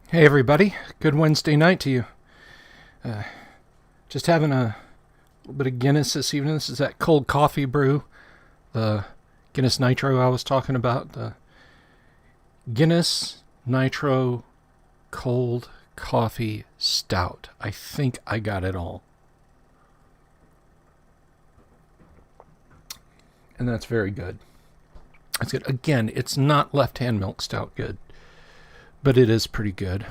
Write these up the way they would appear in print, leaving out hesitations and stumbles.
Hey everybody, good Wednesday night to you. Just having a little bit of Guinness this evening. This is that cold coffee brew, the Guinness Nitro I was talking about. The Guinness Nitro Cold Coffee Stout. I think I got it all. And that's very good. That's good. Again, it's not left-hand milk stout good, but it is pretty good.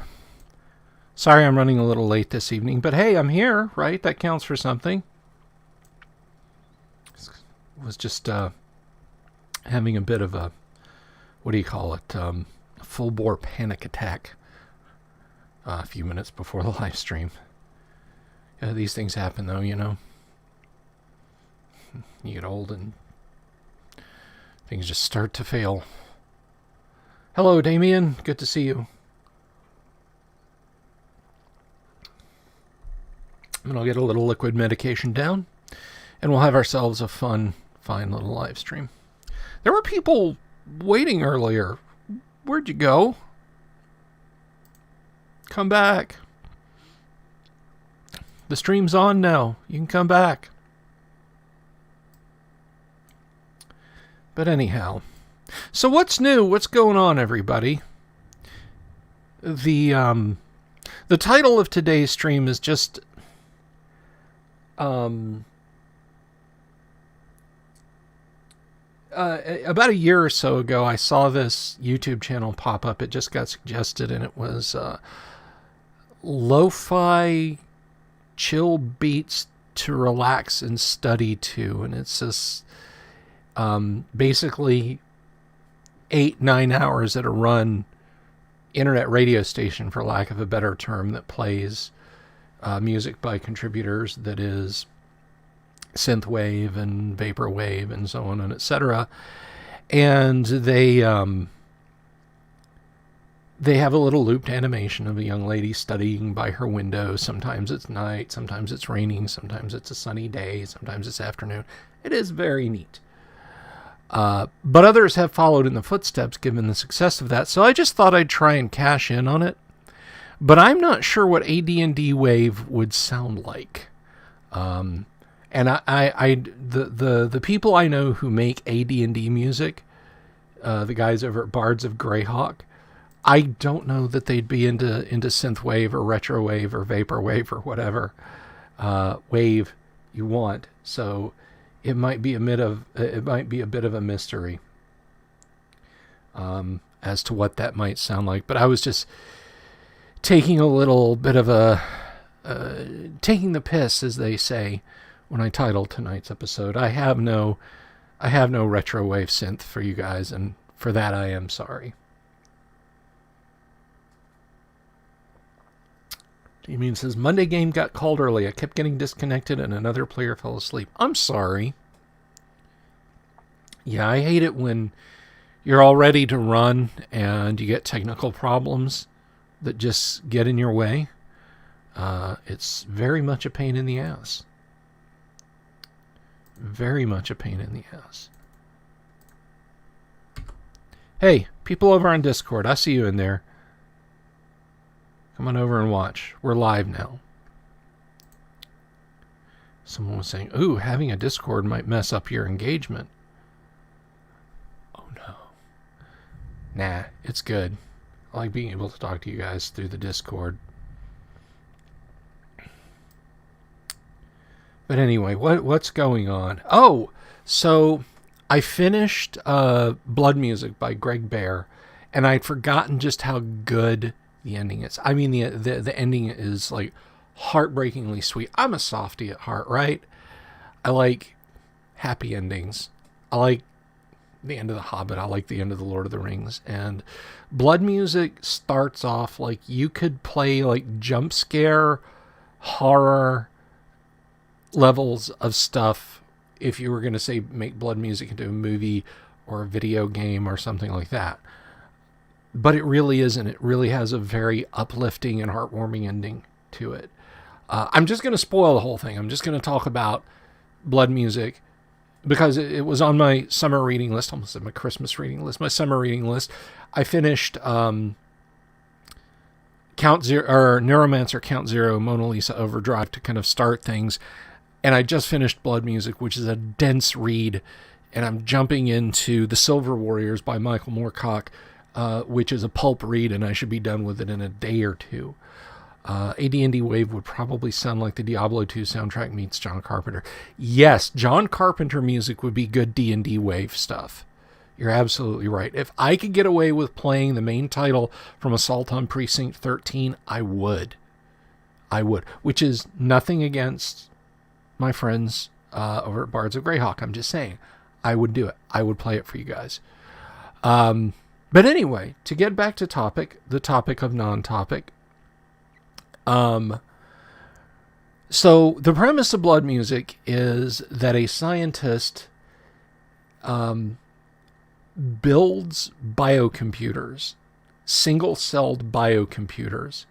Sorry I'm running a little late this evening, but hey, I'm here, right? That counts for something. Was just having a bit of a, what do you call it, full-bore panic attack a few minutes before the live stream. These things happen, though, you know. You get old and things just start to fail. Hello, Damien. Good to see you. And I'll get a little liquid medication down, and we'll have ourselves a fine little live stream. There were people waiting earlier. Where'd you go? Come back. The stream's on now. You can come back. But anyhow, so what's new? What's going on, everybody? The title of today's stream is just about a year or so ago, I saw this YouTube channel pop up. It just got suggested, and it was lo-fi chill beats to relax and study to. And it's this basically 8-9 hours at a run internet radio station, for lack of a better term, that plays music by contributors that is synthwave and vaporwave and so on and etc. And they have a little looped animation of a young lady studying by her window. Sometimes it's night, sometimes it's raining, sometimes it's a sunny day, sometimes it's afternoon. It is very neat. But others have followed in the footsteps given the success of that, so I just thought I'd try and cash in on it. But I'm not sure what AD&D Wave would sound like. And the people I know who make AD&D music, the guys over at Bards of Greyhawk, I don't know that they'd be into synthwave or retrowave or vaporwave or whatever wave you want. So it might be a bit of a mystery as to what that might sound like. But I was just taking a little bit of a taking the piss, as they say, when I titled tonight's episode. I have no retrowave synth for you guys, and for that I am sorry. Damien says, Monday game got called early. I kept getting disconnected and another player fell asleep. I'm sorry. Yeah, I hate it when you're all ready to run and you get technical problems that just get in your way. It's very much a pain in the ass. Very much a pain in the ass. Hey, people over on Discord, I see you in there. Come on over and watch. We're live now. Someone was saying, ooh, having a Discord might mess up your engagement. Oh no. Nah, it's good. I like being able to talk to you guys through the Discord. But anyway, what's going on? Oh, so I finished Blood Music by Greg Bear, and I'd forgotten just how good the ending is. I mean, the ending is like heartbreakingly sweet. I'm a softie at heart, right? I like happy endings. I like the end of The Hobbit. I like the end of The Lord of the Rings. And Blood Music starts off like you could play like jump scare, horror levels of stuff if you were going to say make Blood Music into a movie or a video game or something like that. But it really isn't. It really has a very uplifting and heartwarming ending to it. I'm just going to spoil the whole thing. I'm just going to talk about Blood Music because it was on my summer reading list, almost my Christmas reading list, my summer reading list. I finished Count Zero or Neuromancer, Count Zero, Mona Lisa Overdrive to kind of start things. And I just finished Blood Music, which is a dense read. And I'm jumping into The Silver Warriors by Michael Morcock, which is a pulp read, and I should be done with it in a day or two. AD&D Wave would probably sound like the Diablo 2 soundtrack meets John Carpenter. Yes, John Carpenter music would be good D&D Wave stuff. You're absolutely right. If I could get away with playing the main title from Assault on Precinct 13, I would. Which is nothing against my friends over at Bards of Greyhawk. I'm just saying, I would do it. I would play it for you guys. But anyway, to get back to the topic of non-topic. So the premise of Blood Music is that a scientist builds biocomputers, single-celled biocomputers,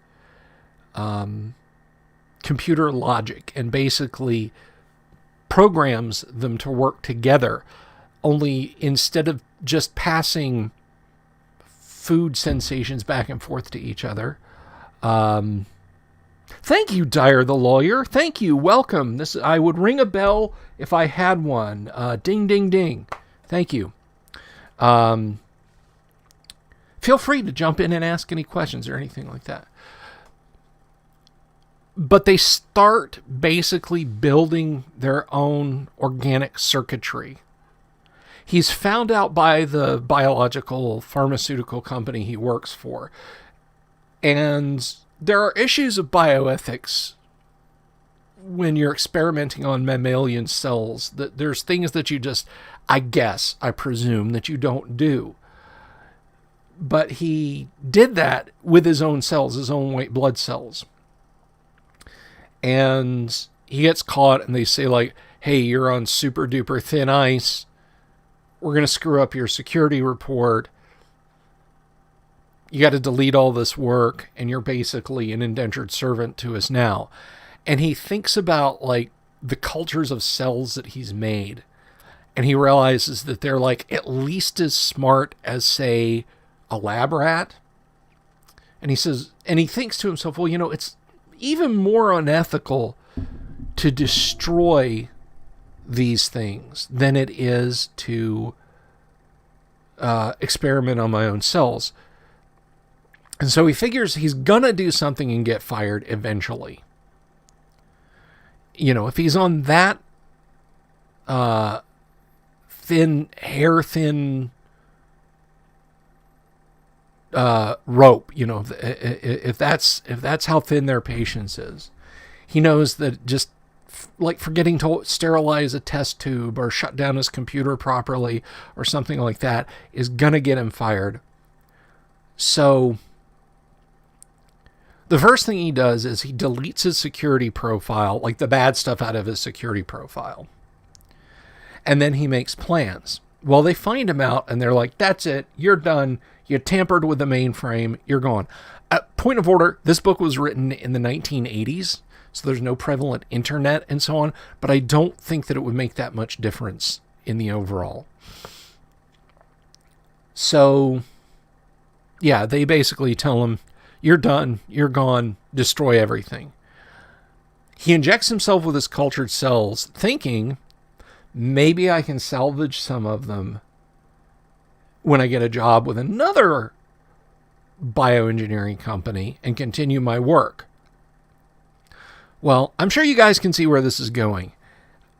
computer logic, and basically programs them to work together. Only instead of just passing food sensations back and forth to each other. Thank you, Dyer the lawyer. Thank you. Welcome. I would ring a bell if I had one. Ding, ding, ding. Thank you. Feel free to jump in and ask any questions or anything like that. But they start basically building their own organic circuitry. He's found out by the biological pharmaceutical company he works for. And there are issues of bioethics when you're experimenting on mammalian cells. That there's things that you just, I presume, that you don't do. But he did that with his own cells, his own white blood cells. And he gets caught and they say like, hey, you're on super duper thin ice. We're going to screw up your security report. You got to delete all this work and you're basically an indentured servant to us now. And he thinks about like the cultures of cells that he's made. And he realizes that they're like at least as smart as, say, a lab rat. And he says, and he thinks to himself, well, it's even more unethical to destroy these things than it is to experiment on my own cells. And so he figures he's gonna do something and get fired eventually. If he's on that hair thin rope, if that's how thin their patience is, he knows that just like forgetting to sterilize a test tube or shut down his computer properly or something like that is gonna get him fired. So the first thing he does is he deletes his security profile, like the bad stuff out of his security profile. And then he makes plans. Well, they find him out and they're like, that's it. You're done. You tampered with the mainframe. You're gone. Point of order, this book was written in the 1980s, so there's no prevalent internet and so on, but I don't think that it would make that much difference in the overall. So, yeah, they basically tell him, you're done, you're gone, destroy everything. He injects himself with his cultured cells, thinking, maybe I can salvage some of them when I get a job with another bioengineering company and continue my work. Well, I'm sure you guys can see where this is going.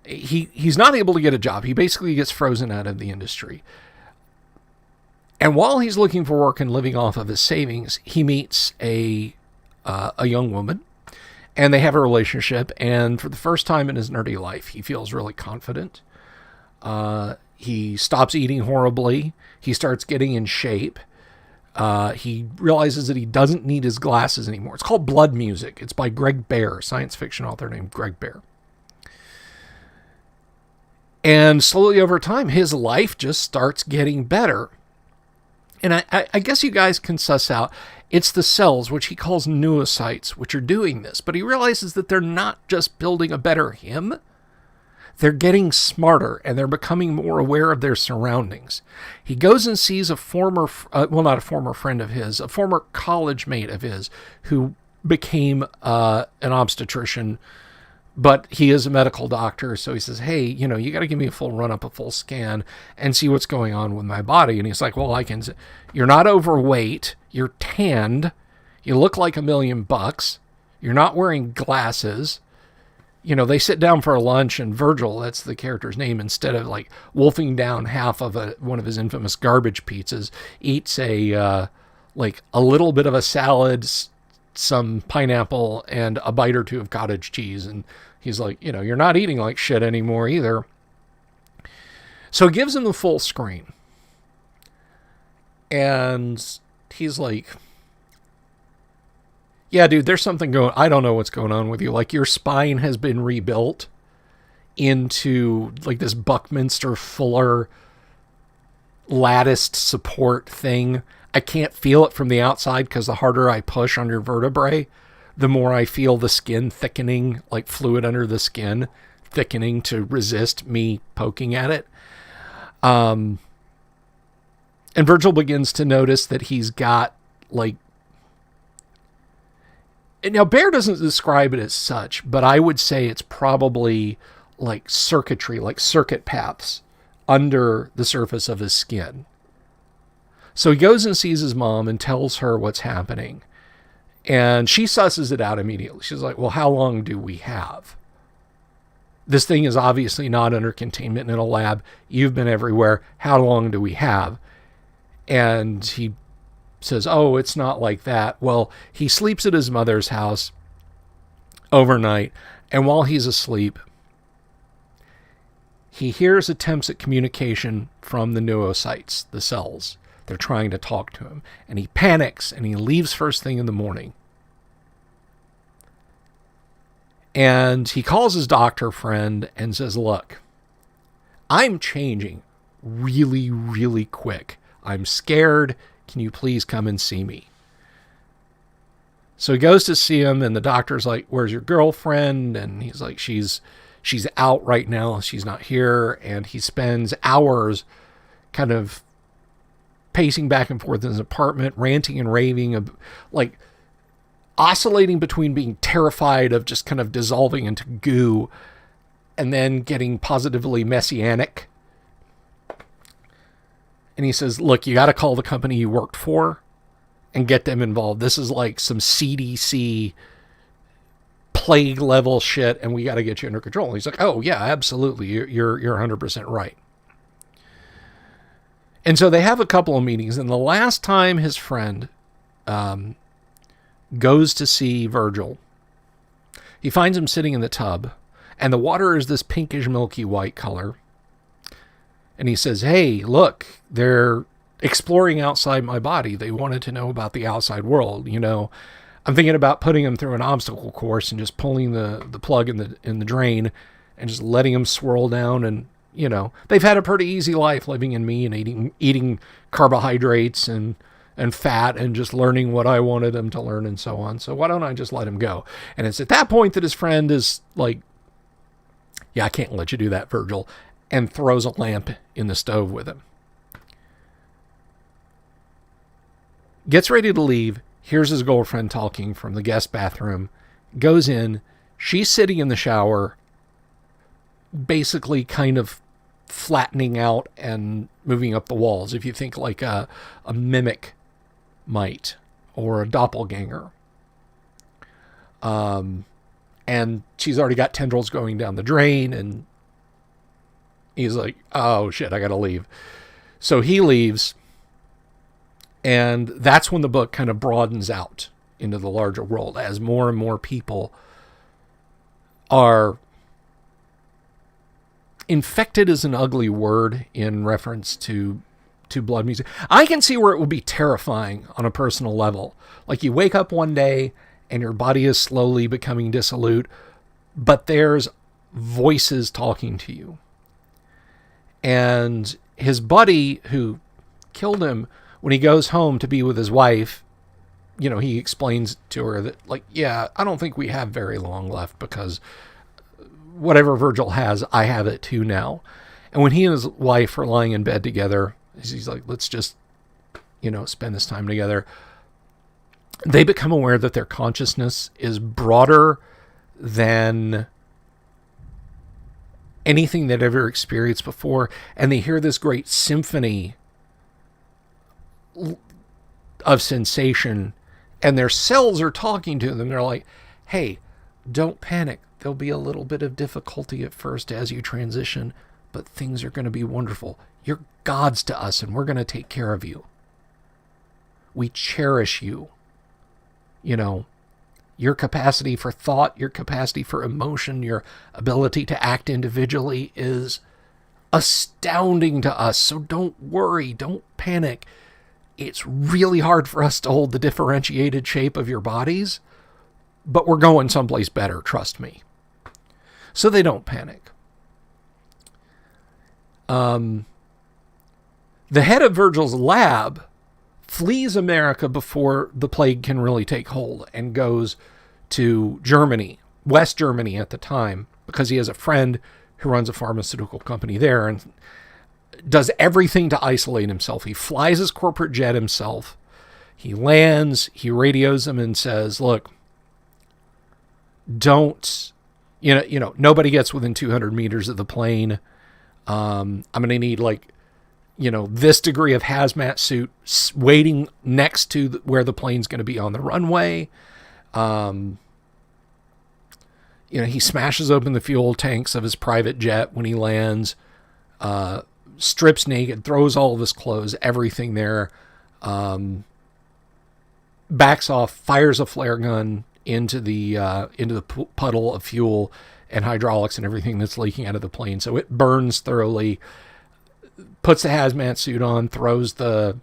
He's not able to get a job. He basically gets frozen out of the industry. And while he's looking for work and living off of his savings, he meets a young woman, and they have a relationship. And for the first time in his nerdy life, he feels really confident. He stops eating horribly. He starts getting in shape. He realizes that he doesn't need his glasses anymore. It's called Blood Music. It's by Greg Bear, a science fiction author named Greg Bear. And slowly over time, his life just starts getting better. And I guess you guys can suss out, it's the cells, which he calls noocytes, which are doing this. But he realizes that they're not just building a better him. They're getting smarter and they're becoming more aware of their surroundings. He goes and sees a former, not a former friend of his, a former college mate of his who became an obstetrician, but he is a medical doctor. So he says, hey, you got to give me a full run-up, a full scan and see what's going on with my body. And he's like, well, you're not overweight. You're tanned. You look like $1 million. You're not wearing glasses. They sit down for a lunch and Virgil, that's the character's name, instead of like wolfing down half of one of his infamous garbage pizzas, eats a little bit of a salad, some pineapple, and a bite or two of cottage cheese. And he's like, you're not eating like shit anymore either. So he gives him the full screen. And he's like, yeah, dude, there's something going, I don't know what's going on with you. Like, your spine has been rebuilt into like this Buckminster Fuller latticed support thing. I can't feel it from the outside because the harder I push on your vertebrae, the more I feel the skin thickening, like fluid under the skin thickening to resist me poking at it. And Virgil begins to notice that he's got like, and now Bear doesn't describe it as such, but I would say it's probably like circuitry, like circuit paths under the surface of his skin. So he goes and sees his mom and tells her what's happening. And she susses it out immediately. She's like, well, how long do we have? This thing is obviously not under containment in a lab. You've been everywhere. How long do we have? And he says, oh, it's not like that. Well, he sleeps at his mother's house overnight. And while he's asleep, he hears attempts at communication from the noocytes, the cells. They're trying to talk to him. And he panics and he leaves first thing in the morning. And he calls his doctor friend and says, look, I'm changing really, really quick. I'm scared. Can you please come and see me? So he goes to see him and the doctor's like, where's your girlfriend? And he's like, she's out right now. She's not here. And he spends hours kind of pacing back and forth in his apartment, ranting and raving, like oscillating between being terrified of just kind of dissolving into goo and then getting positively messianic. And he says, look, you got to call the company you worked for and get them involved. This is like some CDC plague level shit, and we got to get you under control. And he's like, oh yeah, absolutely. You're 100% right. And so they have a couple of meetings, and the last time his friend goes to see Virgil, he finds him sitting in the tub, and the water is this pinkish milky white color. And he says, hey, look, they're exploring outside my body. They wanted to know about the outside world. I'm thinking about putting them through an obstacle course and just pulling the plug in the drain and just letting them swirl down. And, they've had a pretty easy life living in me and eating carbohydrates and fat and just learning what I wanted them to learn and so on. So why don't I just let him go? And it's at that point that his friend is like, yeah, I can't let you do that, Virgil, and throws a lamp in the stove with him. Gets ready to leave, hears his girlfriend talking from the guest bathroom, goes in, she's sitting in the shower, basically kind of flattening out and moving up the walls, if you think like a mimic might, or a doppelganger. And she's already got tendrils going down the drain, and he's like, oh shit, I gotta leave. So he leaves, and that's when the book kind of broadens out into the larger world as more and more people are infected, is an ugly word in reference to blood music. I can see where it would be terrifying on a personal level. Like you wake up one day and your body is slowly becoming dissolute, but there's voices talking to you. And his buddy who killed him, when he goes home to be with his wife, he explains to her that, like, yeah, I don't think we have very long left because whatever Virgil has, I have it too now. And when he and his wife are lying in bed together, he's like, let's just, spend this time together. They become aware that their consciousness is broader than anything they'd ever experienced before. And they hear this great symphony of sensation, and their cells are talking to them. They're like, hey, don't panic. There'll be a little bit of difficulty at first as you transition, but things are going to be wonderful. You're gods to us, and we're going to take care of you. We cherish you. Your capacity for thought, your capacity for emotion, your ability to act individually is astounding to us. So don't worry, don't panic. It's really hard for us to hold the differentiated shape of your bodies, but we're going someplace better, trust me. So they don't panic. The head of Virgil's lab flees America before the plague can really take hold and goes to Germany, West Germany at the time, because he has a friend who runs a pharmaceutical company there and does everything to isolate himself. He flies his corporate jet himself. He lands, he radios him and says, look, don't, nobody gets within 200 meters of the plane. I'm going to need this degree of hazmat suit waiting next to where the plane's going to be on the runway. He smashes open the fuel tanks of his private jet when he lands, strips naked, throws all of his clothes, everything there, backs off, fires a flare gun into the puddle of fuel and hydraulics and everything that's leaking out of the plane. So it burns thoroughly, puts the hazmat suit on, throws the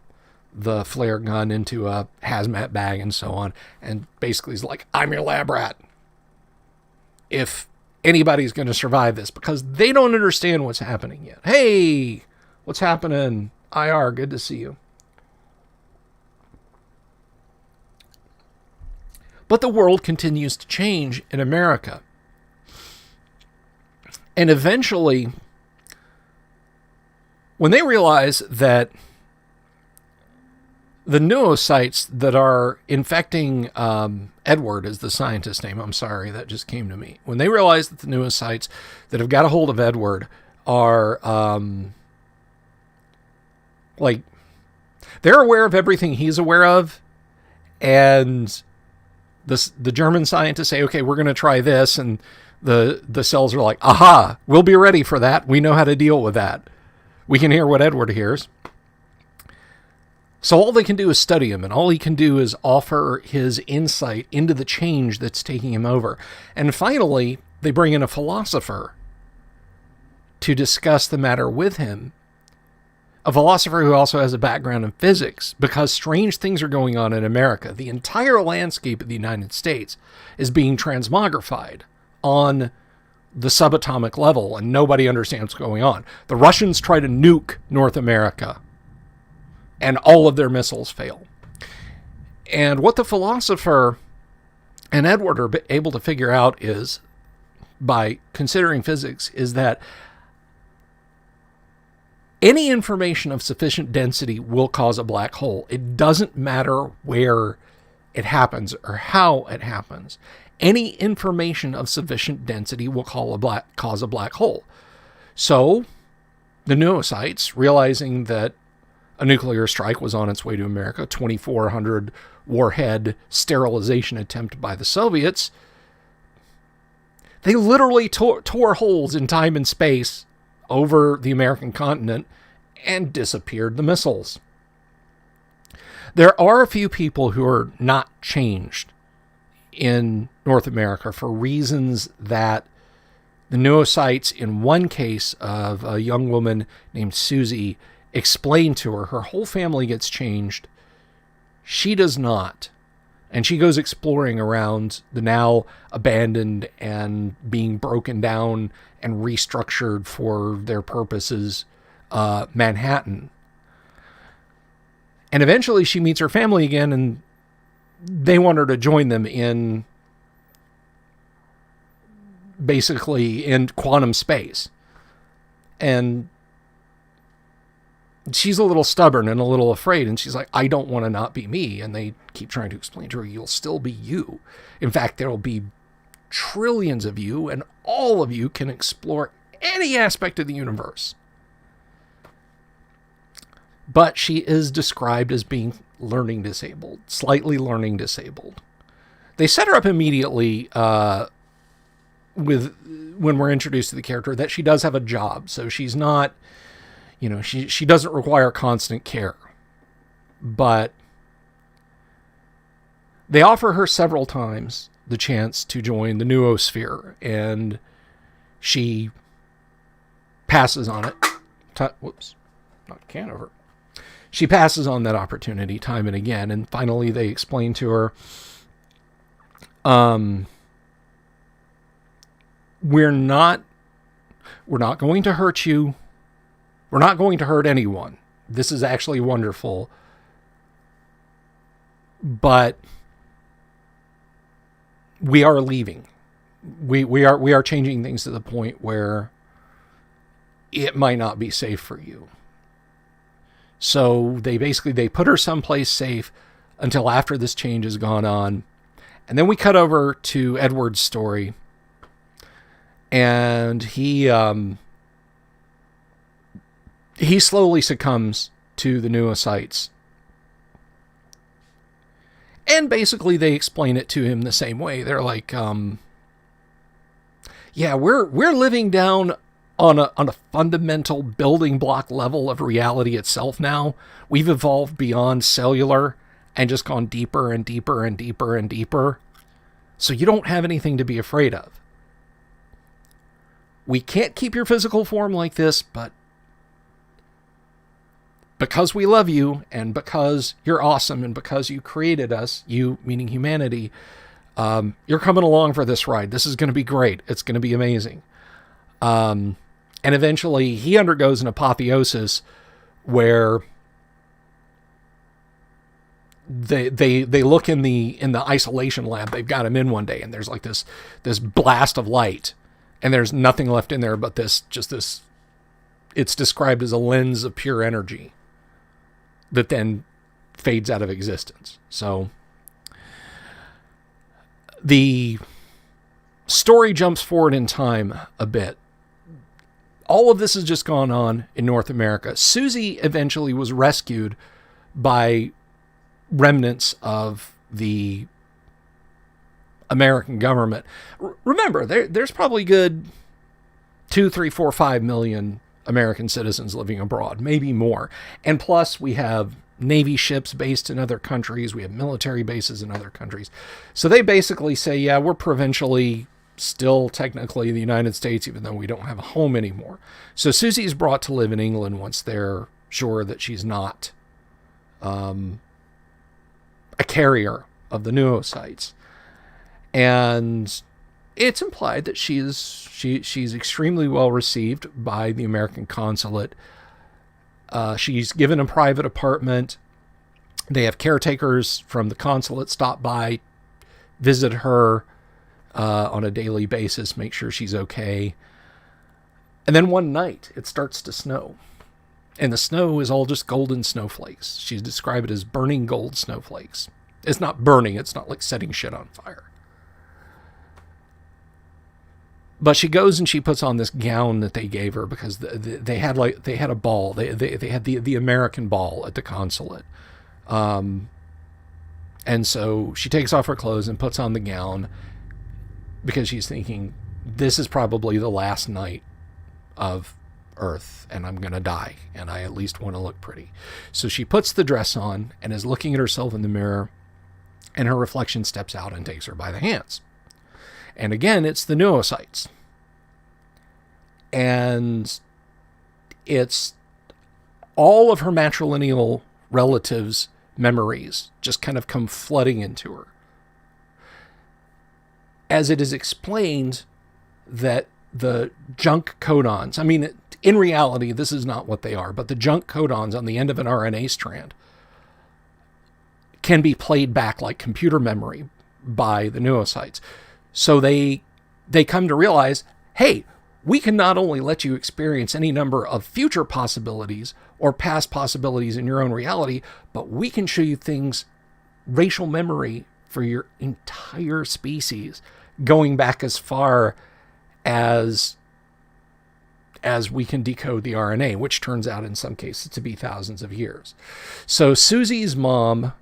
flare gun into a hazmat bag and so on. And basically is like, I'm your lab rat. If anybody's going to survive this, because they don't understand what's happening yet. Hey, what's happening? IR, good to see you. But the world continues to change in America. And eventually, when they realize that the noocytes that are infecting Edward is the scientist's name. I'm sorry, that just came to me. When they realize that the noocytes that have got a hold of Edward are they're aware of everything he's aware of, and the German scientists say, okay, we're going to try this, and the cells are like, aha, we'll be ready for that. We know how to deal with that. We can hear what Edward hears. So all they can do is study him, and all he can do is offer his insight into the change that's taking him over. And finally, they bring in a philosopher to discuss the matter with him. A philosopher who also has a background in physics, because strange things are going on in America. The entire landscape of the United States is being transmogrified on the subatomic level, and nobody understands what's going on. The Russians try to nuke North America, and all of their missiles fail. And what the philosopher and Edward are able to figure out is, by considering physics, is that any information of sufficient density will cause a black hole. It doesn't matter where it happens or how it happens. Any information of sufficient density will cause a black hole. So the noocytes, realizing that a nuclear strike was on its way to America, 2,400 warhead sterilization attempt by the Soviets, they literally tore holes in time and space over the American continent and disappeared the missiles. There are a few people who are not changed in North America for reasons that the noocytes, in one case of a young woman named Susie, explained to her. Her whole family gets changed. She does not. And she goes exploring around the now abandoned and being broken down and restructured for their purposes Manhattan. And eventually she meets her family again, and they want her to join them in basically in quantum space. And she's a little stubborn and a little afraid. And she's like, I don't want to not be me. And they keep trying to explain to her, you'll still be you. In fact, there will be trillions of you, and all of you can explore any aspect of the universe. But she is described as being learning disabled, slightly learning disabled. They set her up immediately when we're introduced to the character that she does have a job. So she's not, she doesn't require constant care. But they offer her several times the chance to join the noosphere, and she passes on it. Whoops, not can over. She passes on that opportunity time and again, and finally they explain to her, we're not going to hurt you. We're not going to hurt anyone. This is actually wonderful. But we are leaving. We are changing things to the point where it might not be safe for you. So they put her someplace safe until after this change has gone on. And then we cut over to Edward's story. And he slowly succumbs to the noocytes. And basically they explain it to him the same way. They're like, yeah, we're living down on a fundamental building block level of reality itself now. We've evolved beyond cellular and just gone deeper and deeper and deeper and deeper. So you don't have anything to be afraid of. We can't keep your physical form like this, but because we love you and because you're awesome and because you created us, you meaning humanity, you're coming along for this ride. This is going to be great. It's going to be amazing. And eventually he undergoes an apotheosis where they look in the isolation lab. They've got him in one day, and there's like this blast of light, and there's nothing left in there but this. It's described as a lens of pure energy that then fades out of existence. So the story jumps forward in time a bit. All of this has just gone on in North America. Susie eventually was rescued by remnants of the American government. Remember, there's probably good 2, 3, 4, 5 million American citizens living abroad, maybe more. And plus we have Navy ships based in other countries. We have military bases in other countries. So they basically say, yeah, we're provincially still technically the United States, even though we don't have a home anymore. So Susie's brought to live in England once they're sure that she's not a carrier of the noocytes. And it's implied that she's extremely well received by the American consulate. She's given a private apartment. They have caretakers from the consulate stop by, visit her on a daily basis, make sure she's okay. And then one night it starts to snow. And the snow is all just golden snowflakes. She's described it as burning gold snowflakes. It's not burning. It's not like setting shit on fire. But she goes and she puts on this gown that they gave her because they had a ball. They had the American ball at the consulate. And so she takes off her clothes and puts on the gown because she's thinking, this is probably the last night of Earth and I'm going to die. And I at least want to look pretty. So she puts the dress on and is looking at herself in the mirror, and her reflection steps out and takes her by the hands. And again, it's the noocytes. And it's all of her matrilineal relatives' memories just kind of come flooding into her. As it is explained that the junk codons, I mean, in reality, this is not what they are, but the junk codons on the end of an RNA strand can be played back like computer memory by the noocytes. So they they come to realize, hey, we can not only let you experience any number of future possibilities or past possibilities in your own reality, but we can show you things, racial memory for your entire species, going back as far as we can decode the RNA, which turns out in some cases to be thousands of years. So Susie's mom,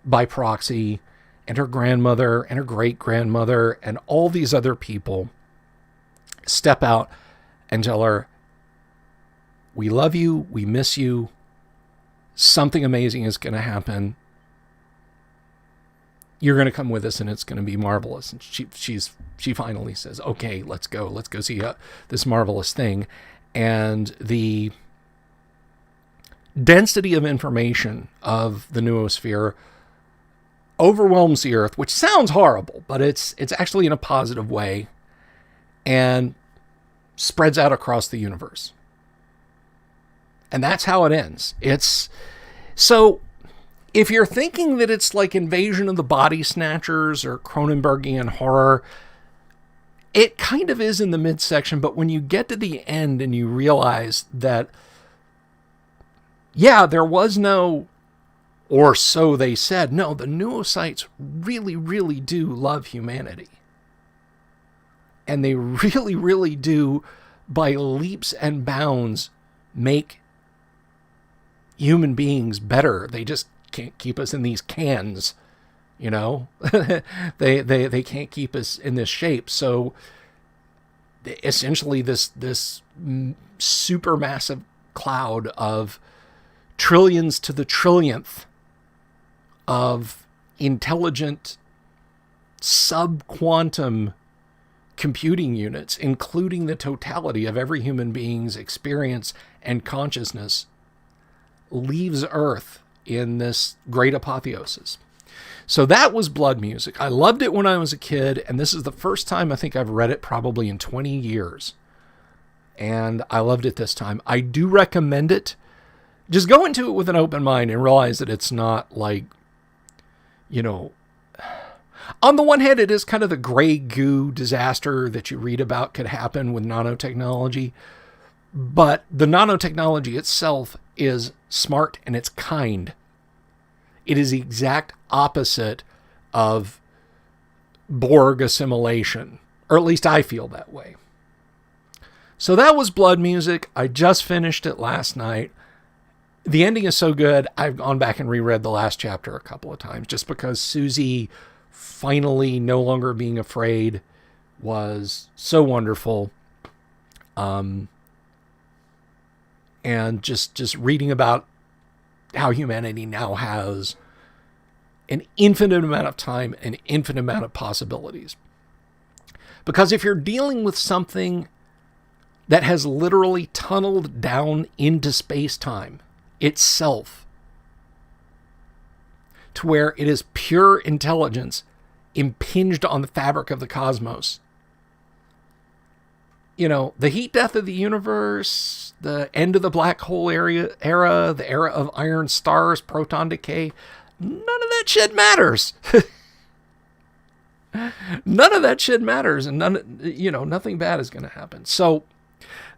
by proxy, and her grandmother and her great-grandmother and all these other people step out and tell her, we love you, we miss you, something amazing is going to happen. You're going to come with us and it's going to be marvelous. And she finally says, okay, let's go see this marvelous thing. And the density of information of the noosphere overwhelms the Earth, which sounds horrible, but it's actually in a positive way, and spreads out across the universe. And that's how it ends. So if you're thinking that it's like Invasion of the Body Snatchers or Cronenbergian horror, it kind of is in the midsection, but when you get to the end and you realize that, yeah, there was no, or so they said, no, the noocytes really, really do love humanity. And they really, really do, by leaps and bounds, make human beings better. They just can't keep us in these cans, you know? they can't keep us in this shape. So essentially this super massive cloud of trillions to the trillionth of intelligent sub-quantum computing units, including the totality of every human being's experience and consciousness, leaves Earth in this great apotheosis. So that was Blood Music. I loved it when I was a kid, and this is the first time I think I've read it probably in 20 years. And I loved it this time. I do recommend it. Just go into it with an open mind and realize that it's not like, you know, on the one hand, it is kind of the gray goo disaster that you read about could happen with nanotechnology. But the nanotechnology itself is smart and it's kind. It is the exact opposite of Borg assimilation, or at least I feel that way. So that was Blood Music. I just finished it last night. The ending is so good, I've gone back and reread the last chapter a couple of times, just because Susie finally no longer being afraid was so wonderful. And just reading about how humanity now has an infinite amount of time, an infinite amount of possibilities. Because if you're dealing with something that has literally tunneled down into space-time itself, to where it is pure intelligence impinged on the fabric of the cosmos, you know, the heat death of the universe, the end of the black hole era, the era of iron stars, proton decay, none of that shit matters. None of that shit matters, and nothing bad is going to happen. So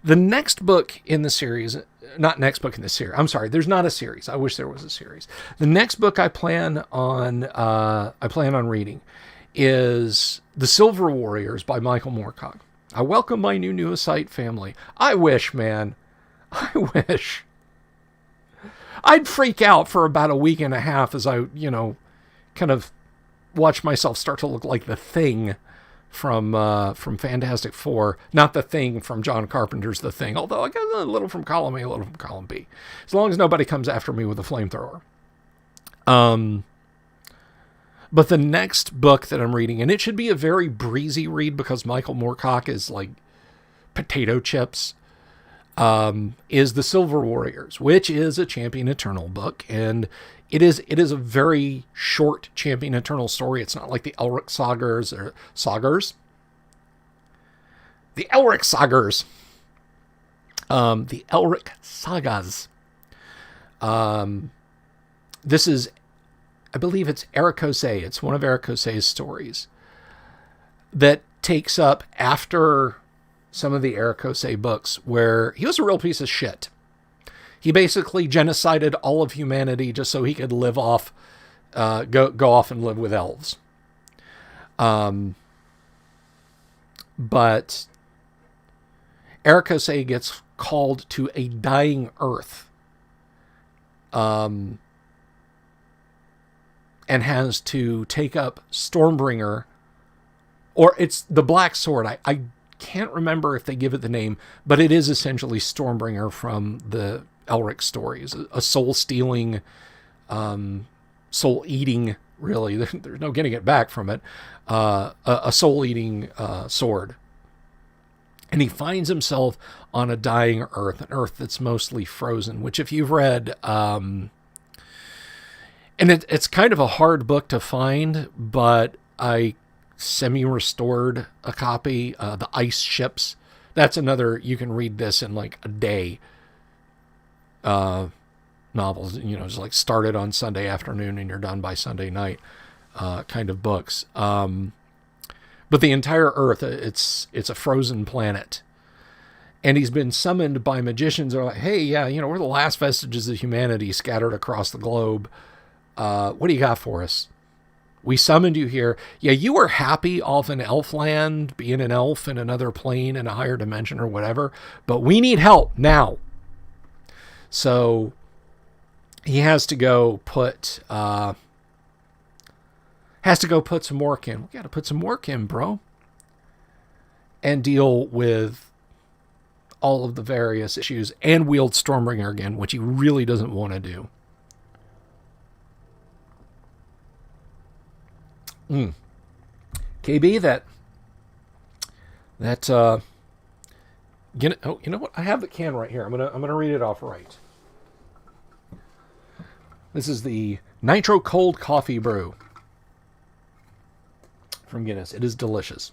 the next book in the series, I'm sorry, there's not a series. I wish there was a series. The next book I plan on reading is The Silver Warriors by Michael Morcock. I welcome my new noocyte family. I wish, man. I wish. I'd freak out for about a week and a half as I, kind of watch myself start to look like the Thing from Fantastic Four. Not the Thing from John Carpenter's The Thing, although I got a little from column A, a little from column B. As long as nobody comes after me with a flamethrower. But the next book that I'm reading, and it should be a very breezy read because Michael Morcock is like potato chips, is The Silver Warriors, which is a Champion Eternal book. And it is a very short Champion Eternal story. It's not like the Elric Sagas or Sagas. The Elric Sagas. The Elric Sagas. This is, I believe it's Eric Jose. It's one of Eric Jose's stories that takes up after some of the Erikose books, where he was a real piece of shit. He basically genocided all of humanity just so he could live off, go off and live with elves. But Erikose gets called to a dying Earth, and has to take up Stormbringer, or it's the Black Sword. I can't remember if they give it the name, but it is essentially Stormbringer from the Elric stories, a soul-stealing, soul-eating, really, there's no getting it back from it, a soul-eating sword. And he finds himself on a dying Earth, an Earth that's mostly frozen, which if you've read, and it's kind of a hard book to find, but I semi-restored a copy, The Ice Ships. That's another, you can read this in like a day. Novels, just like started on Sunday afternoon and you're done by Sunday night, kind of books. But the entire Earth, it's a frozen planet. And he's been summoned by magicians who are like, hey, yeah, we're the last vestiges of humanity scattered across the globe. What do you got for us? We summoned you here. Yeah, you were happy off in Elfland, being an elf in another plane in a higher dimension or whatever, but we need help now. So he has to go put some work in. We got to put some work in, bro, and deal with all of the various issues and wield Stormbringer again, which he really doesn't want to do. KB, you know what? I have the can right here. I'm gonna read it off right. This is the Nitro Cold Coffee Brew from Guinness. It is delicious.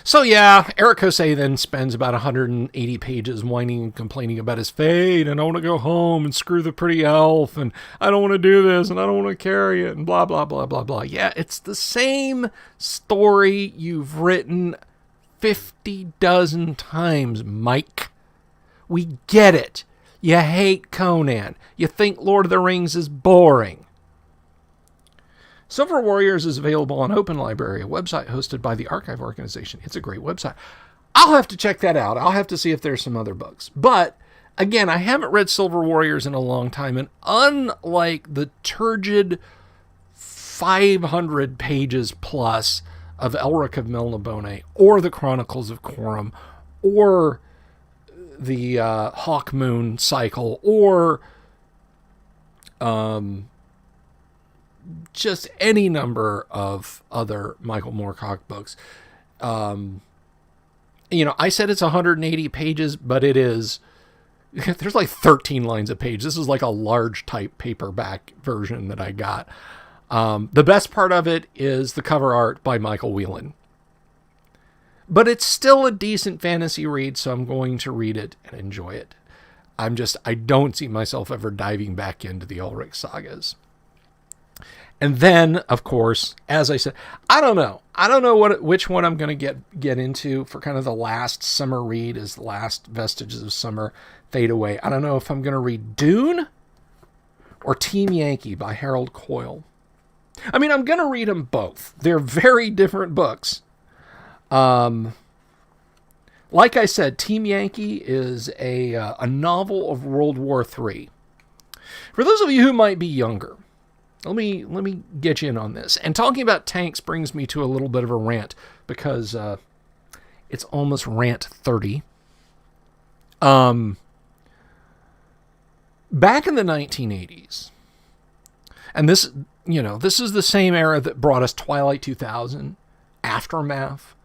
So yeah, Erikose then spends about 180 pages whining and complaining about his fate, and I want to go home and screw the pretty elf, and I don't want to do this, and I don't want to carry it, and blah, blah, blah, blah, blah. Yeah, it's the same story you've written 50 dozen times, Mike. We get it. You hate Conan. You think Lord of the Rings is boring. Silver Warriors is available on Open Library, a website hosted by the Archive Organization. It's a great website. I'll have to check that out. I'll have to see if there's some other books. But, again, I haven't read Silver Warriors in a long time, and unlike the turgid 500 pages plus of Elric of Melnibone, or the Chronicles of Corum, or the Hawkmoon cycle, or just any number of other Michael Moorcock books. I said it's 180 pages, but it is, there's like 13 lines a page. This is like a large type paperback version that I got. The best part of it is the cover art by Michael Whelan. But it's still a decent fantasy read, so I'm going to read it and enjoy it. I don't see myself ever diving back into the Ulrich sagas. And then, of course, as I said, I don't know which one I'm going to get into for kind of the last summer read as the last vestiges of summer fade away. I don't know if I'm going to read Dune or Team Yankee by Harold Coyle. I mean, I'm going to read them both. They're very different books. Like I said, Team Yankee is a novel of World War III. For those of you who might be younger, let me get you in on this. And talking about tanks brings me to a little bit of a rant, because it's almost rant 30. Back in the 1980s, and this is the same era that brought us Twilight 2000, Aftermath,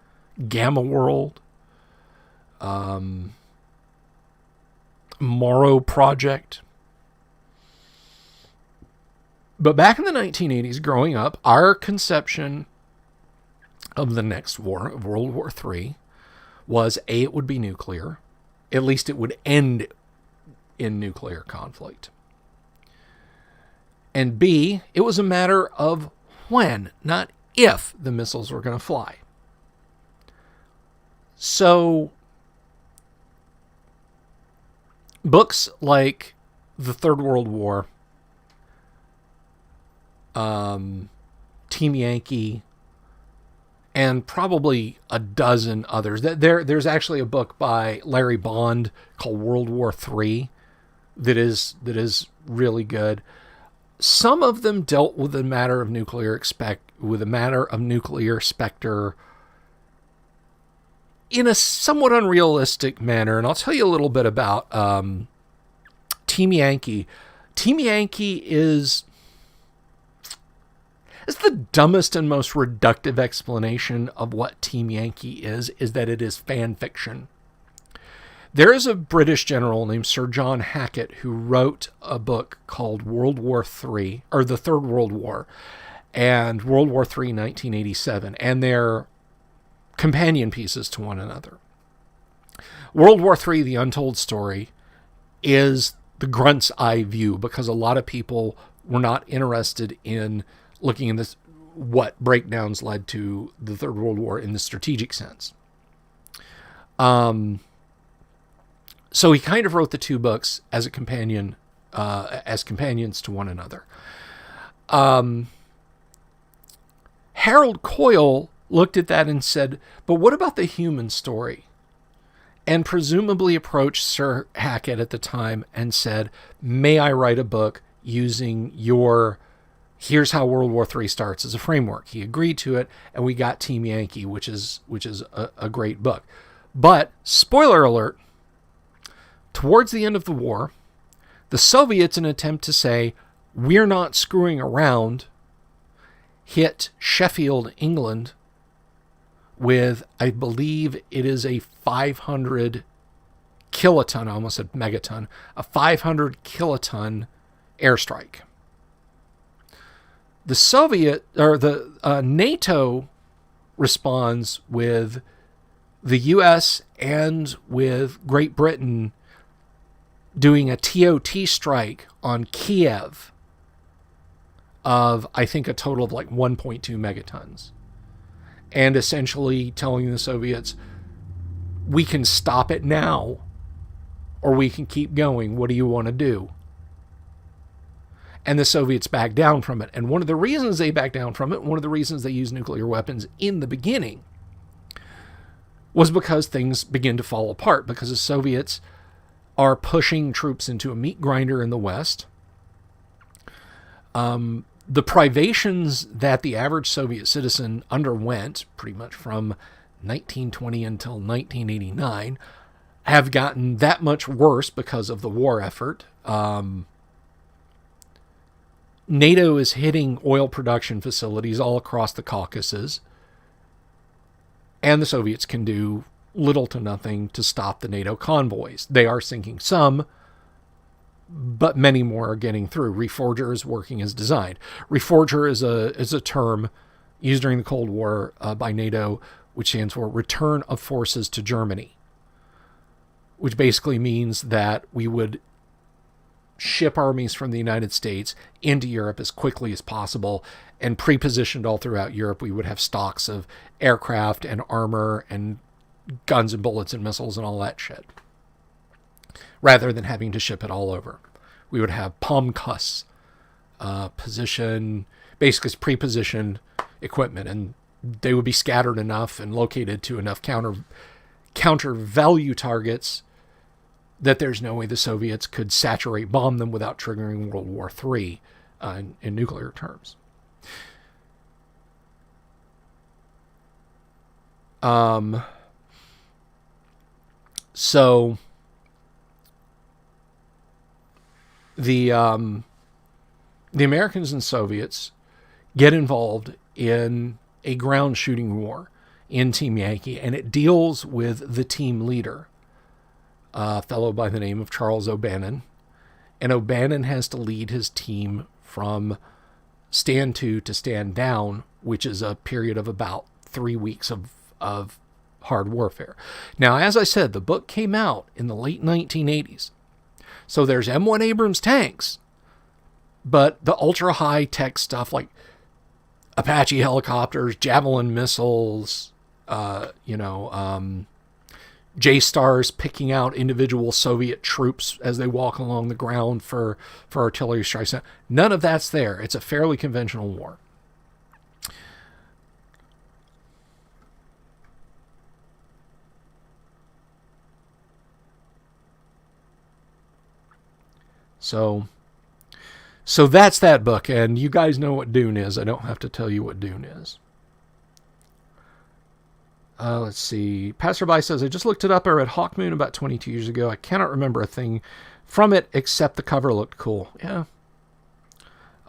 Gamma World, Morrow Project. But back in the 1980s, growing up, our conception of the next war, of World War III, was A, it would be nuclear. At least it would end in nuclear conflict. And B, it was a matter of when, not if, the missiles were going to fly. So books like The Third World War, Team Yankee, and probably a dozen others. There's actually a book by Larry Bond called World War III that is really good. Some of them dealt with the matter of nuclear specter in a somewhat unrealistic manner, and I'll tell you a little bit about Team Yankee. Team Yankee is the dumbest and most reductive explanation of what Team Yankee is that it is fan fiction. There is a British general named Sir John Hackett who wrote a book called World War III, or The Third World War, and World War III 1987, and they're companion pieces to one another. World War III, The Untold Story, is the grunt's eye view because a lot of people were not interested in looking in this, what breakdowns led to the Third World War in the strategic sense. So he kind of wrote the two books as a companion, as companions to one another. Harold Coyle looked at that and said, but what about the human story? And presumably approached Sir Hackett at the time and said, may I write a book using your here's how World War III starts as a framework? He agreed to it, and we got Team Yankee, which is a great book. But, spoiler alert, towards the end of the war, the Soviets, in an attempt to say, we're not screwing around, hit Sheffield, England, with, I believe it is a 500 kiloton, I almost said megaton, a 500 kiloton airstrike. The Soviet, or the NATO responds with the U.S. and with Great Britain doing a TOT strike on Kiev of, I think, a total of like 1.2 megatons. And essentially telling the Soviets, we can stop it now, or we can keep going. What do you want to do? And the Soviets backed down from it. And one of the reasons they backed down from it, one of the reasons they used nuclear weapons in the beginning, was because things begin to fall apart, because the Soviets are pushing troops into a meat grinder in the West. The privations that the average Soviet citizen underwent, pretty much from 1920 until 1989, have gotten that much worse because of the war effort. NATO is hitting oil production facilities all across the Caucasus, and the Soviets can do little to nothing to stop the NATO convoys. They are sinking some, but many more are getting through. Reforger is working as designed. Reforger is a term used during the Cold War by NATO, which stands for Return of Forces to Germany, which basically means that we would ship armies from the United States into Europe as quickly as possible, and pre-positioned all throughout Europe, we would have stocks of aircraft and armor and guns and bullets and missiles and all that shit, rather than having to ship it all over. We would have POMCUS basically pre-positioned equipment, and they would be scattered enough and located to enough counter value targets that there's no way the Soviets could saturate bomb them without triggering World War III in nuclear terms. So the Americans and Soviets get involved in a ground shooting war in Team Yankee, and it deals with the team leader, a fellow by the name of Charles O'Bannon. And O'Bannon has to lead his team from stand to stand down, which is a period of about 3 weeks of hard warfare. Now, as I said, the book came out in the late 1980s. So there's M1 Abrams tanks, but the ultra high tech stuff like Apache helicopters, Javelin missiles, J-stars picking out individual Soviet troops as they walk along the ground for artillery strikes. None of that's there. It's a fairly conventional war. So that's that book, and you guys know what Dune is. I don't have to tell you what Dune is. Let's see. Passerby says, I just looked it up. I read Hawkmoon about 22 years ago. I cannot remember a thing from it except the cover looked cool. Yeah.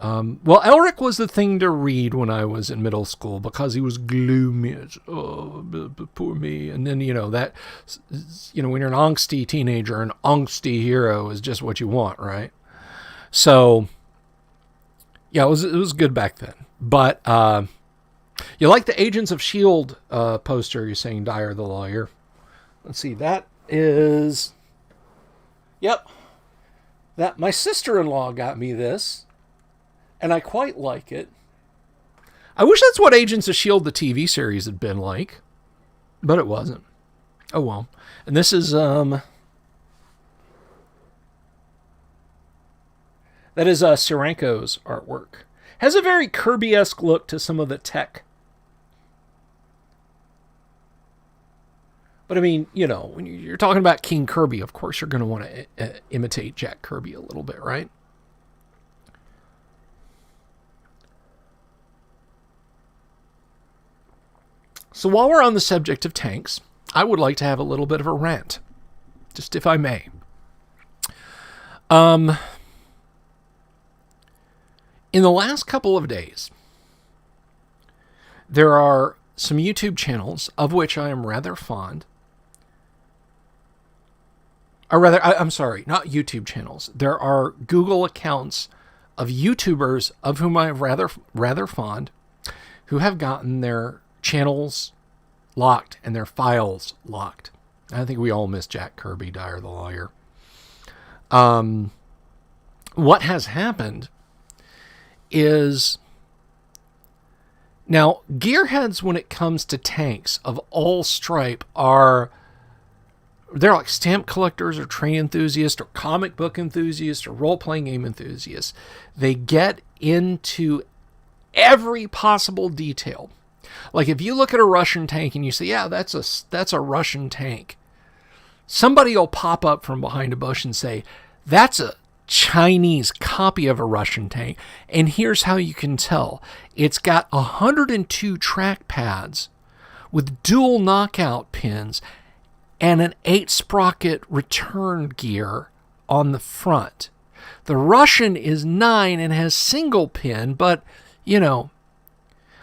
Well, Elric was the thing to read when I was in middle school because he was gloomy. Oh, poor me. And then, when you're an angsty teenager, an angsty hero is just what you want, right? So, yeah, it was good back then. But you like the Agents of S.H.I.E.L.D. Poster, you're saying, Dyer the Lawyer. Let's see, that is... Yep. That my sister-in-law got me this. And I quite like it. I wish that's what Agents of S.H.I.E.L.D. the TV series had been like. But it wasn't. Oh well. And this is, that is Siranko's artwork. Has a very Kirby-esque look to some of the tech. But I mean, when you're talking about King Kirby, of course you're going to want to imitate Jack Kirby a little bit, right? So while we're on the subject of tanks, I would like to have a little bit of a rant, just if I may. In the last couple of days, there are some YouTube channels of which I am rather fond. Or rather, I'm sorry, not YouTube channels. There are Google accounts of YouTubers of whom I'm rather fond, who have gotten their channels locked and their files locked. I think we all miss Jack Kirby, Dyer the Lawyer. What has happened is, now gearheads, when it comes to tanks of all stripe, they're like stamp collectors or train enthusiasts or comic book enthusiasts or role-playing game enthusiasts. They get into every possible detail. Like if you look at a Russian tank and you say, yeah, that's a Russian tank, somebody will pop up from behind a bush and say, that's a Chinese copy of a Russian tank. And here's how you can tell. It's got 102 track pads with dual knockout pins and an 8-sprocket return gear on the front. The Russian is 9 and has single pin, but,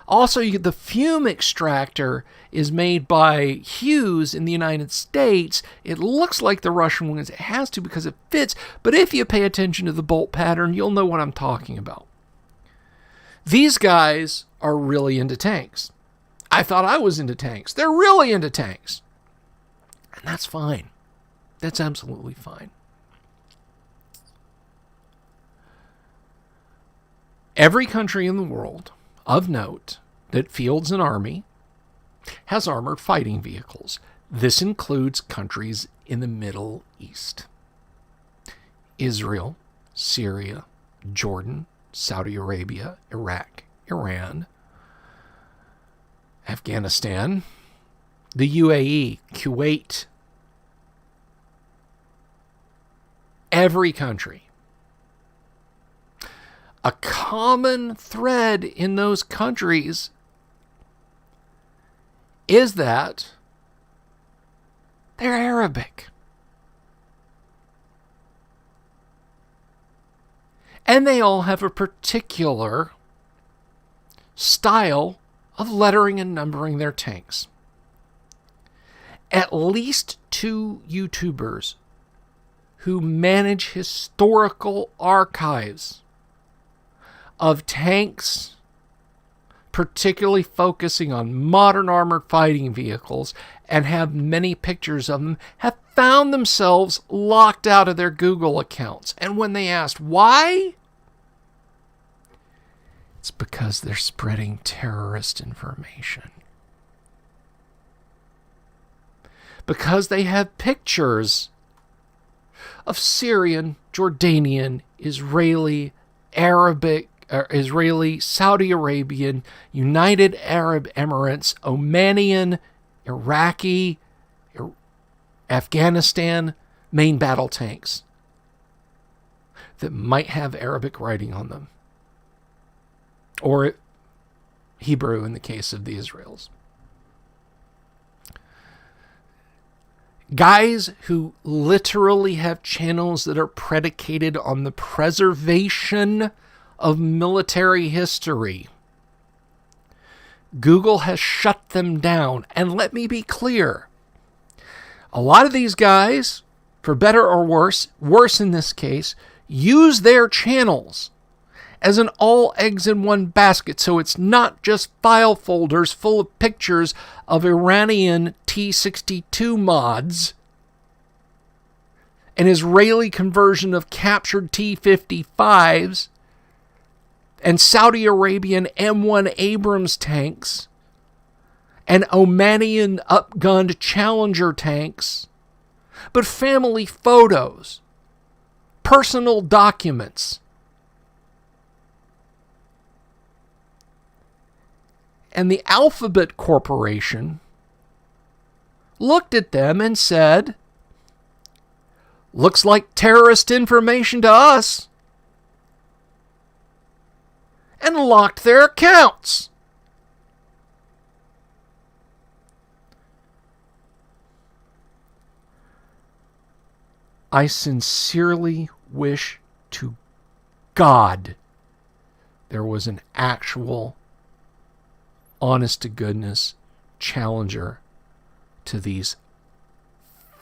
also, the fume extractor is made by Hughes in the United States. It looks like the Russian one. It has to because it fits. But if you pay attention to the bolt pattern, you'll know what I'm talking about. These guys are really into tanks. I thought I was into tanks. They're really into tanks. And that's fine. That's absolutely fine. Every country in the world of note that fields an army has armored fighting vehicles. This includes countries in the Middle East. Israel, Syria, Jordan, Saudi Arabia, Iraq, Iran, Afghanistan, the UAE, Kuwait. Every country. A common thread in those countries is that they're Arabic. And they all have a particular style of lettering and numbering their tanks. At least 2 YouTubers who manage historical archives of tanks, particularly focusing on modern armored fighting vehicles, and have many pictures of them, have found themselves locked out of their Google accounts. And when they asked why, it's because they're spreading terrorist information. because they have pictures of Syrian, Jordanian, Israeli, Saudi Arabian, United Arab Emirates, Omanian, Iraqi, Afghanistan main battle tanks that might have Arabic writing on them, or Hebrew in the case of the Israels. Guys who literally have channels that are predicated on the preservation of military history. Google has shut them down. And let me be clear. A lot of these guys, for better or worse in this case, use their channels as an all eggs in one basket. So it's not just file folders full of pictures of Iranian T-62 mods, an Israeli conversion of captured T-55s, and Saudi Arabian M1 Abrams tanks, and Omanian upgunned Challenger tanks, but family photos, personal documents. And the Alphabet Corporation looked at them and said, "Looks like terrorist information to us," and locked their accounts. I sincerely wish to God there was an actual, honest-to-goodness challenger to these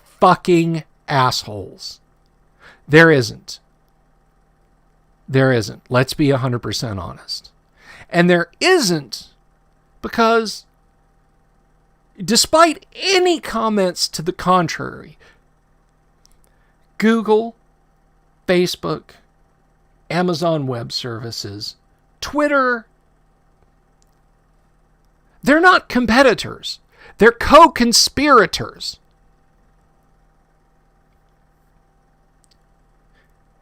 fucking assholes. There isn't. There isn't. Let's be 100% honest. And there isn't because, despite any comments to the contrary, Google, Facebook, Amazon Web Services, Twitter, they're not competitors. They're co-conspirators.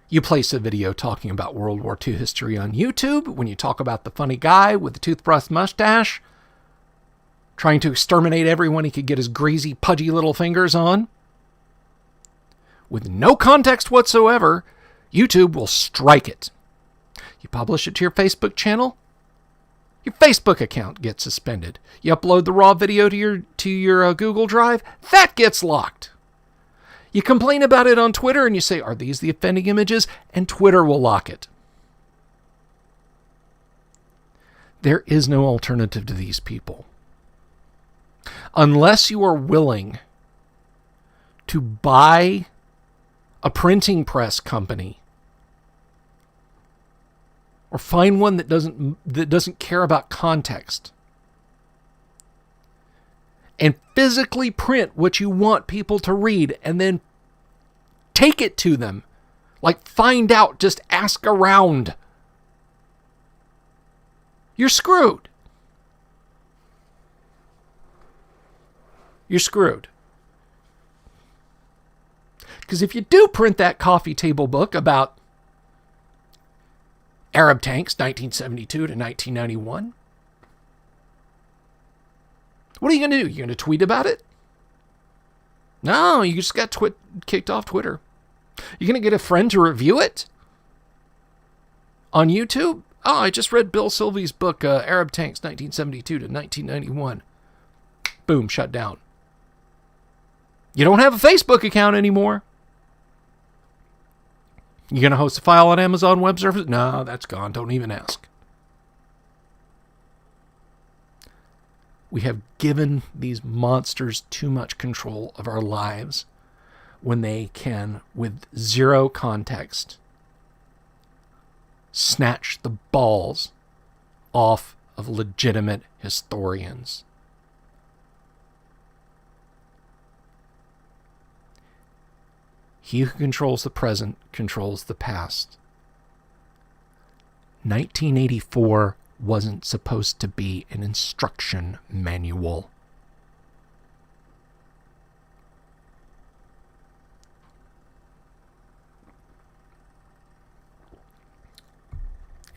You place a video talking about World War II history on YouTube when you talk about the funny guy with the toothbrush mustache trying to exterminate everyone he could get his greasy, pudgy little fingers on. With no context whatsoever, YouTube will strike it. You publish it to your Facebook channel, your Facebook account gets suspended. You upload the raw video to your Google Drive, that gets locked. You complain about it on Twitter and you say, "Are these the offending images?" And Twitter will lock it. There is no alternative to these people. Unless you are willing to buy a printing press company or find one that doesn't care about context and physically print what you want people to read and then take it to them. Like, find out, just ask around. You're screwed. You're screwed. Because if you do print that coffee table book about Arab tanks, 1972 to 1991, what are you going to do? You're going to tweet about it? No, you just got kicked off Twitter. You're going to get a friend to review it on YouTube? Oh, I just read Bill Sylvie's book, Arab Tanks, 1972 to 1991. Boom, shut down. You don't have a Facebook account anymore. You going to host a file on Amazon Web Services? No, that's gone. Don't even ask. We have given these monsters too much control of our lives when they can, with zero context, snatch the balls off of legitimate historians. He who controls the present controls the past. 1984 wasn't supposed to be an instruction manual.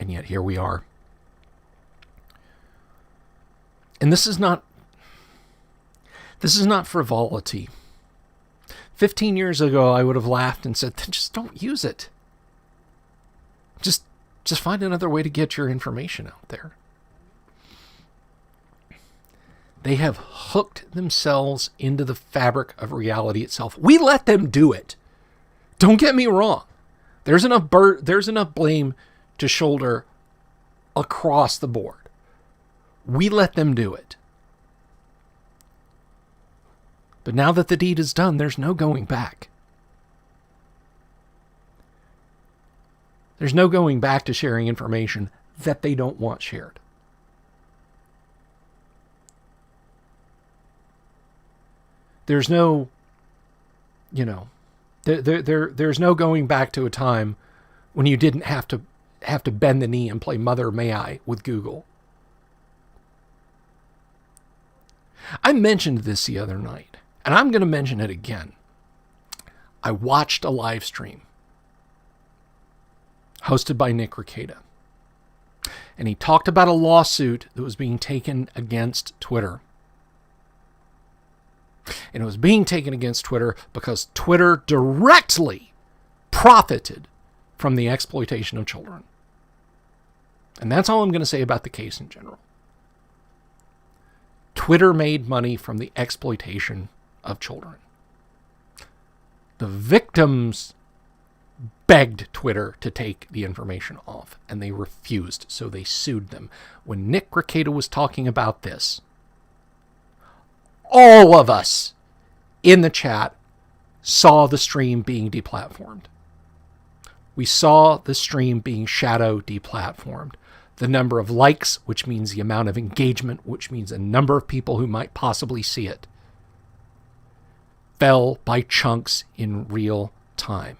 And yet here we are. And this is not frivolity. 15 years ago, I would have laughed and said, then just don't use it. Just find another way to get your information out there. They have hooked themselves into the fabric of reality itself. We let them do it. Don't get me wrong. There's enough blame to shoulder across the board. We let them do it. But now that the deed is done, there's no going back. There's no going back to sharing information that they don't want shared. There's no, there's no going back to a time when you didn't have to bend the knee and play Mother May I with Google. I mentioned this the other night, and I'm going to mention it again. I watched a live stream hosted by Nick Rekieta, and he talked about a lawsuit that was being taken against Twitter. And it was being taken against Twitter because Twitter directly profited from the exploitation of children. And that's all I'm going to say about the case in general. Twitter made money from the exploitation of children. The victims begged Twitter to take the information off, and they refused, so they sued them. When Nick Rekieta was talking about this, all of us in the chat saw the stream being deplatformed. We saw the stream being shadow deplatformed. The number of likes, which means the amount of engagement, which means the number of people who might possibly see it, fell by chunks in real time.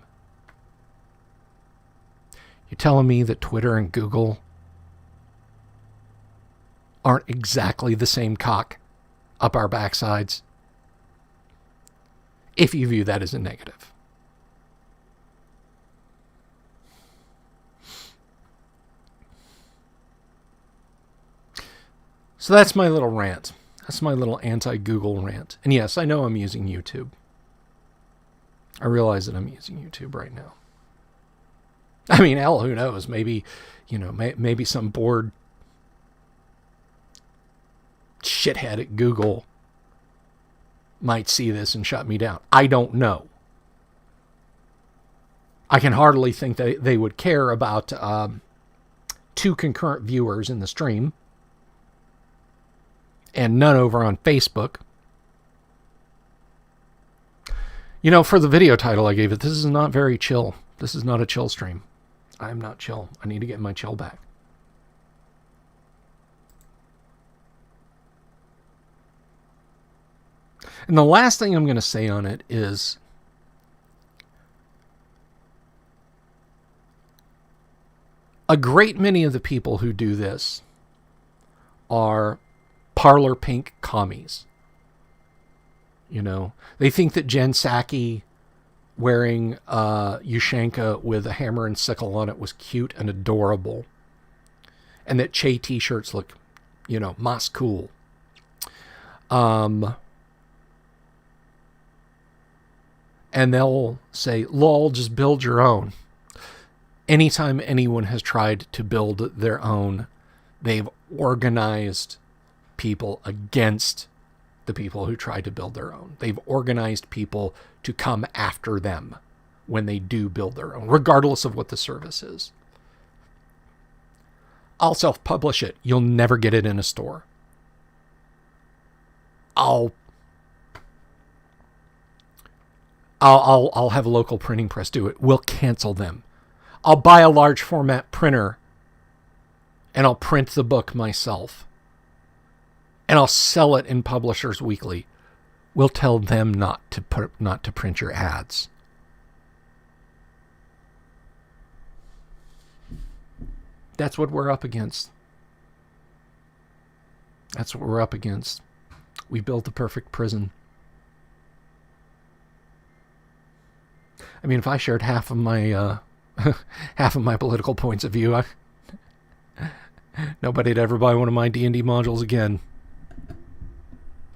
You're telling me that Twitter and Google aren't exactly the same cock up our backsides? If you view that as a negative. So that's my little rant. That's my little anti-Google rant. And yes, I know I'm using YouTube. I realize that I'm using YouTube right now. I mean, hell, who knows? Maybe, maybe some bored shithead at Google might see this and shut me down. I don't know. I can hardly think that they would care about 2 concurrent viewers in the stream and none over on Facebook. For the video title I gave it, this is not very chill. This is not a chill stream. I'm not chill. I need to get my chill back. And the last thing I'm going to say on it is a great many of the people who do this are parlor pink commies. They think that Jen Psaki wearing Ushanka with a hammer and sickle on it was cute and adorable. And that Che t-shirts look, mas cool. And they'll say, lol, just build your own. Anytime anyone has tried to build their own, they've organized people against the people who try to build their own. They've organized people to come after them when they do build their own, regardless of what the service is. I'll self-publish it. You'll never get it in a store. I'll have a local printing press do it. We'll cancel them. I'll buy a large format printer and I'll print the book myself. And I'll sell it in Publishers Weekly. We'll tell them not to print your ads. That's what we're up against. That's what we're up against. We built the perfect prison. I mean, if I shared half of my political points of view, Nobody'd ever buy one of my D&D modules again.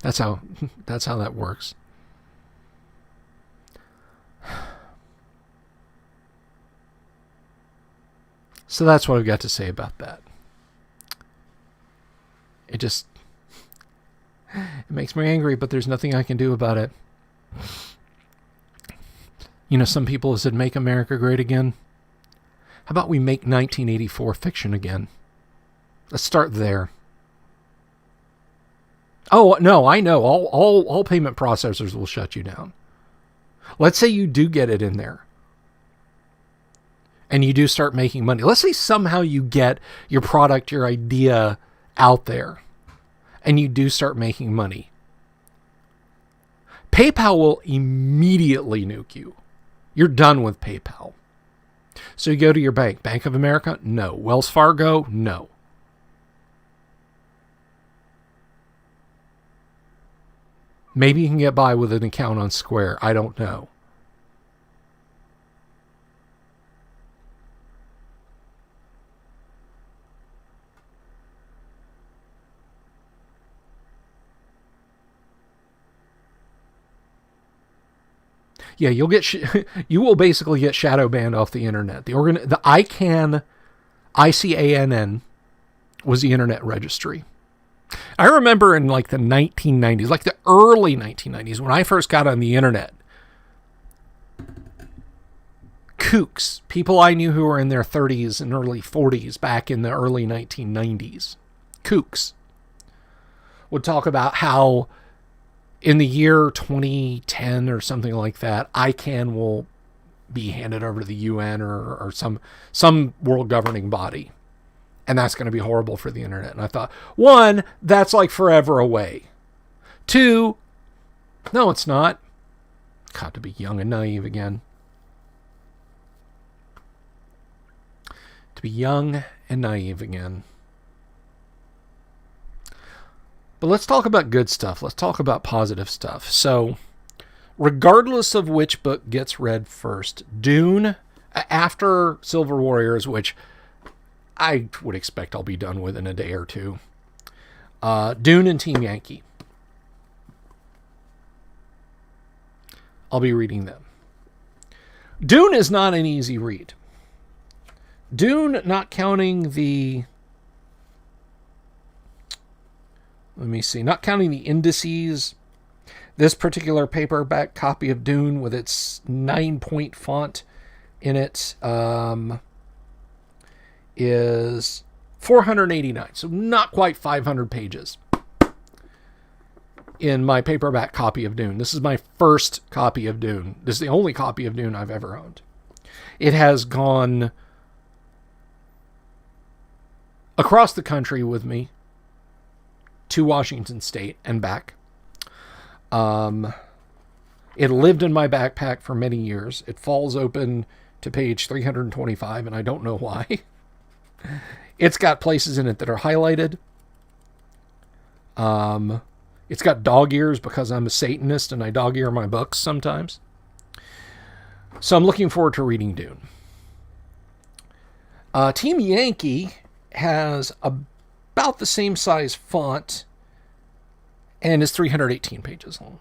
That's how that works. So that's what I've got to say about that. It makes me angry, but there's nothing I can do about it. You know, some people have said, make America great again. How about we make 1984 fiction again? Let's start there. Oh, no, I know. All payment processors will shut you down. Let's say you do get it in there. And you do start making money. Let's say somehow you get your product, your idea out there. And you do start making money. PayPal will immediately nuke you. You're done with PayPal. So you go to your bank. Bank of America? No. Wells Fargo? No. Maybe you can get by with an account on Square. I don't know. Yeah, you'll get you will basically get shadow banned off the internet. The ICANN was the internet registry. I remember in like the 1990s, like the early 1990s, when I first got on the internet, kooks, people I knew who were in their 30s and early 40s back in the early 1990s, kooks, would talk about how in the year 2010 or something like that, ICANN will be handed over to the UN or some world governing body. And that's going to be horrible for the internet. And I thought, one, that's like forever away. Two, no, it's not. God, to be young and naive again. To be young and naive again. But let's talk about good stuff. Let's talk about positive stuff. So, regardless of which book gets read first, Dune, after Silver Warriors, which I would expect I'll be done with in a day or two, Dune and Team Yankee. I'll be reading them. Dune is not an easy read. Dune, not counting the... not counting the indices, this particular paperback copy of Dune with its 9-point font in it is 489. So not quite 500 pages in my paperback copy of Dune. This is my first copy of Dune. This is the only copy of Dune I've ever owned. It has gone across the country with me to Washington State and back. It lived in my backpack for many years. It falls open to page 325, and I don't know why. It's got places in it that are highlighted. It's got dog ears because I'm a Satanist and I dog ear my books sometimes. So I'm looking forward to reading Dune. Team Yankee has about the same size font and is 318 pages long.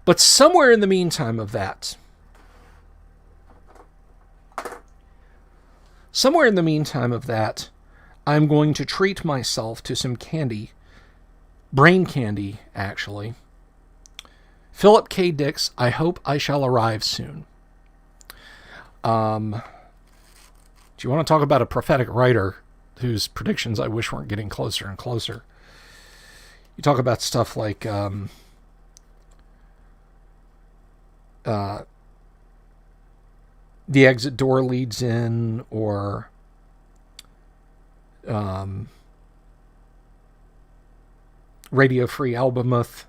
But somewhere in the meantime of that, I'm going to treat myself to some candy, brain candy, actually. Philip K. Dick's I Hope I Shall Arrive Soon. Do you want to talk about a prophetic writer whose predictions I wish weren't getting closer and closer? You talk about stuff like The Exit Door Leads In, or Radio Free Albemuth,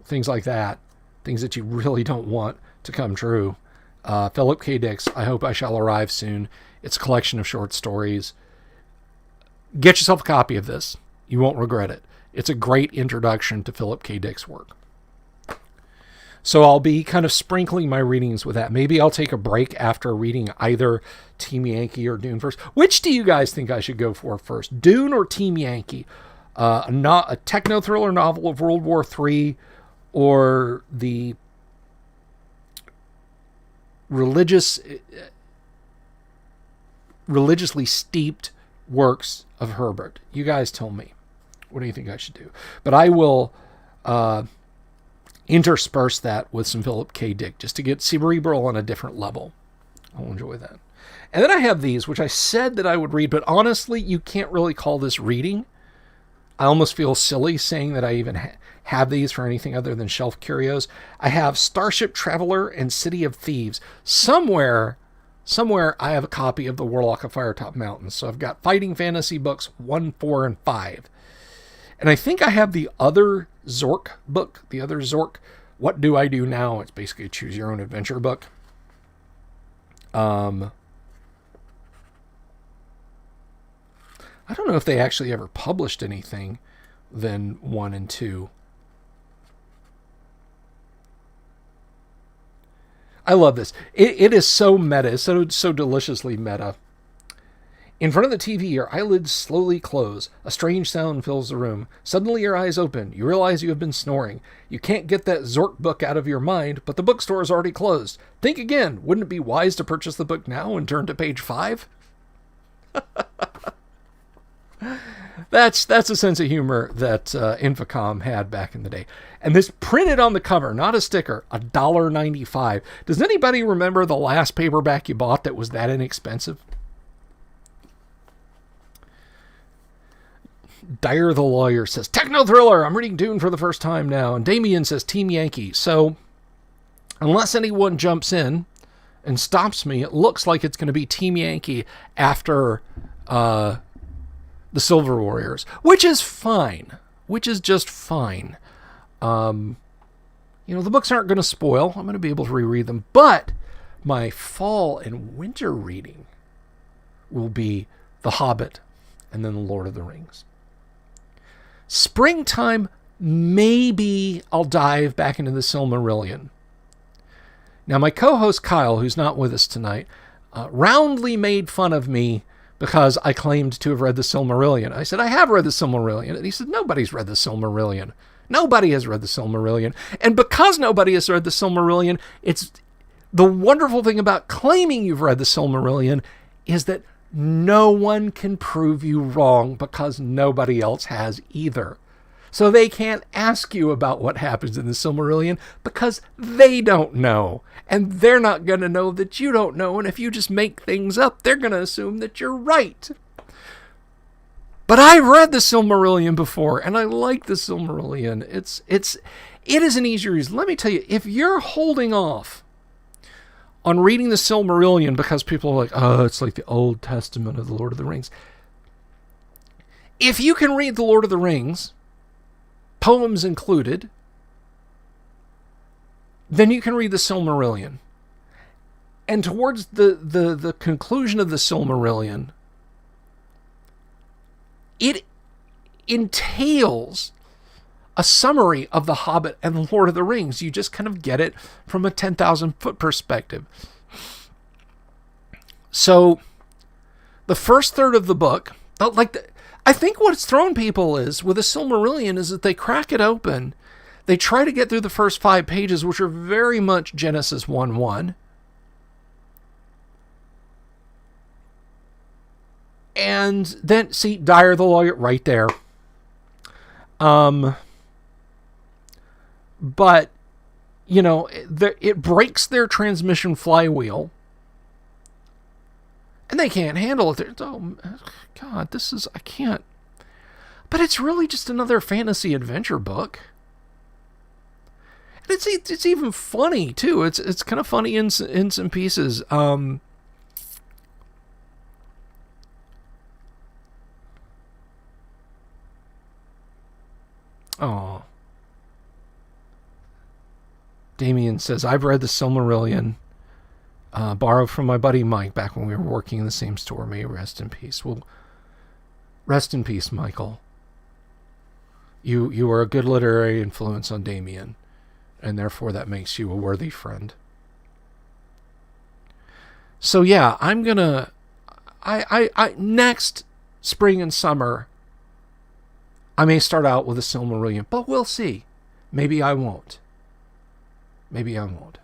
things like that, things that you really don't want to come true. Philip K. Dick's I Hope I Shall Arrive Soon. It's a collection of short stories. Get yourself a copy of this. You won't regret it. It's a great introduction to Philip K. Dick's work. So I'll be kind of sprinkling my readings with that. Maybe I'll take a break after reading either Team Yankee or Dune first. Which do you guys think I should go for first? Dune or Team Yankee? A techno-thriller novel of World War III, or the religiously steeped works of Herbert? You guys tell me. What do you think I should do? But I will intersperse that with some Philip K. Dick just to get cerebral on a different level. I'll enjoy that. And then I have these, which I said that I would read, but honestly, you can't really call this reading. I almost feel silly saying that I even have these for anything other than shelf curios. I have Starship Traveler and City of Thieves. Somewhere I have a copy of The Warlock of Firetop Mountains. So I've got fighting fantasy books 1, 4, and 5. And I think I have the other Zork book, What Do I Do Now? It's basically a choose your own adventure book. I don't know if they actually ever published anything than 1 and 2. I love this. It is so meta, so deliciously meta. In front of the TV, your eyelids slowly close. A strange sound fills the room. Suddenly your eyes open. You realize you have been snoring. You can't get that Zork book out of your mind, but the bookstore is already closed. Think again. Wouldn't it be wise to purchase the book now and turn to page 5? That's a sense of humor that Infocom had back in the day. And this printed on the cover, not a sticker, $1.95. Does anybody remember the last paperback you bought that was that inexpensive? Dyer the Lawyer says, Techno Thriller, I'm reading Dune for the first time now. And Damien says, Team Yankee. So, unless anyone jumps in and stops me, it looks like it's going to be Team Yankee after the Silver Warriors, which is fine. Which is just fine. The books aren't going to spoil. I'm going to be able to reread them. But my fall and winter reading will be The Hobbit and then The Lord of the Rings. Springtime, maybe I'll dive back into the Silmarillion. Now, my co-host Kyle, who's not with us tonight, roundly made fun of me because I claimed to have read the Silmarillion. I said, I have read the Silmarillion. And he said, nobody's read the Silmarillion. Nobody has read the Silmarillion. And because nobody has read the Silmarillion, it's the wonderful thing about claiming you've read the Silmarillion is that no one can prove you wrong because nobody else has either. So they can't ask you about what happens in the Silmarillion because they don't know. And they're not going to know that you don't know. And if you just make things up, they're going to assume that you're right. But I've read the Silmarillion before, and I like the Silmarillion. It is an easy reason. Let me tell you, if you're holding off on reading the Silmarillion because people are like, oh, it's like the Old Testament of the Lord of the Rings. If you can read the Lord of the Rings, poems included, then you can read the Silmarillion. And towards the conclusion of the Silmarillion, it entails a summary of The Hobbit and The Lord of the Rings. You just kind of get it from a 10,000-foot perspective. So, the first third of the book, I think what's thrown people is, with the Silmarillion, is that they crack it open. They try to get through the first 5 pages, which are very much Genesis 1:1. And then, see, Dyer the Lawyer right there. But, it breaks their transmission flywheel. And they can't handle it. Oh, God, I can't. But it's really just another fantasy adventure book. And it's even funny, too. It's kind of funny in some pieces. Oh. Damien says, I've read the Silmarillion, borrowed from my buddy Mike back when we were working in the same store. May he rest in peace. Well, rest in peace, Michael. You are a good literary influence on Damien. and therefore that makes you a worthy friend. So yeah, I'm gonna, I next spring and summer, I may start out with a Silmarillion, but we'll see. Maybe I won't. Maybe I won't.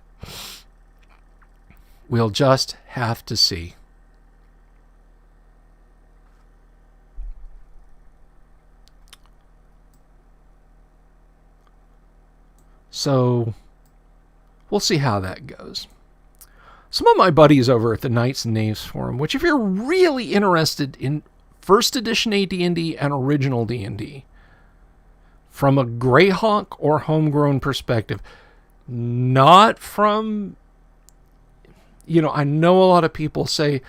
We'll just have to see. So we'll see how that goes. Some of my buddies over at the Knights and Knaves forum, which if you're really interested in first edition AD&D and original D&D, from a Greyhawk or homegrown perspective, not from, I know a lot of people say,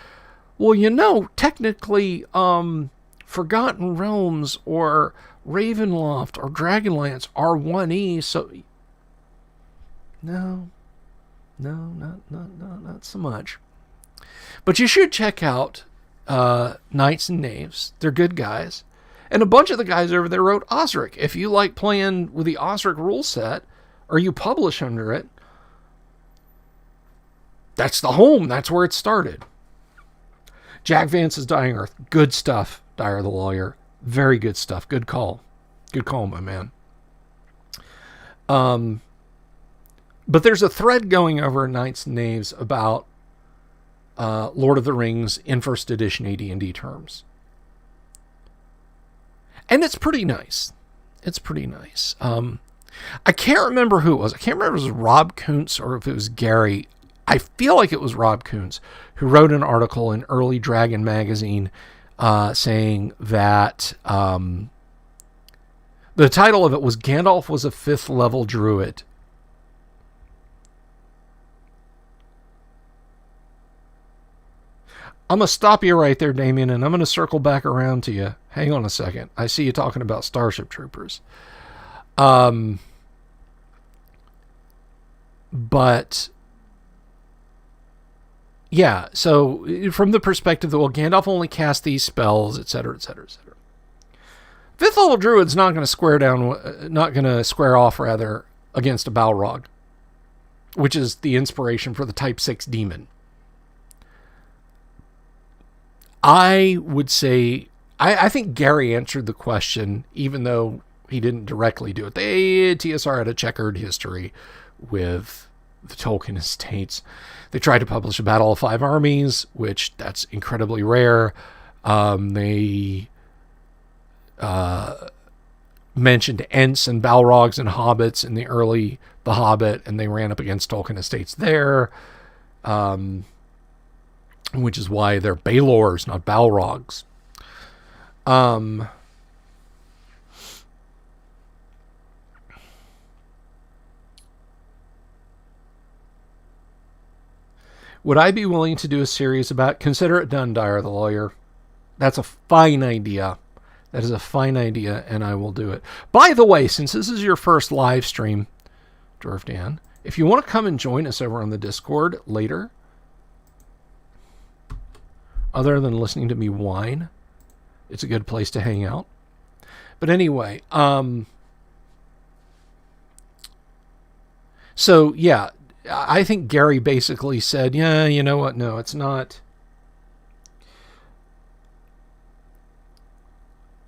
well, technically, Forgotten Realms or Ravenloft or Dragonlance are 1E, so no, not so much. But you should check out Knights and Knaves. They're good guys. And a bunch of the guys over there wrote Osric. If you like playing with the Osric rule set, or you publish under it, that's the home. That's where it started. Jack Vance's Dying Earth. Good stuff, Dyer the Lawyer. Very good stuff. Good call. Good call, my man. But there's a thread going over Knights and Knaves about Lord of the Rings in first edition AD&D terms. And it's pretty nice. It's pretty nice. I can't remember who it was. I can't remember if it was Rob Kuntz or if it was Gary. I feel like it was Rob Kuntz who wrote an article in Early Dragon magazine saying that the title of it was Gandalf was a 5th level druid. I'm going to stop you right there, Damien, and I'm going to circle back around to you. Hang on a second. I see you talking about Starship Troopers. But yeah, so from the perspective that, Gandalf only cast these spells, etc., etc., etc. 5th level druid's not going to square off against a Balrog, which is the inspiration for the Type 6 demon. I would say, I think Gary answered the question, even though he didn't directly do it. TSR had a checkered history with the Tolkien estates. They tried to publish a Battle of 5 Armies, which that's incredibly rare. They mentioned Ents and Balrogs and Hobbits in The Hobbit, and they ran up against Tolkien estates there. Which is why they're Balors, not Balrogs. Would I be willing to do a series about... Consider it done, Dyer the Lawyer. That's a fine idea. That is a fine idea, and I will do it. By the way, since this is your first live stream, Dwarf Dan, if you want to come and join us over on the Discord later... Other than listening to me whine, it's a good place to hang out. But anyway, so yeah, I think Gary basically said, yeah, you know what? No, it's not.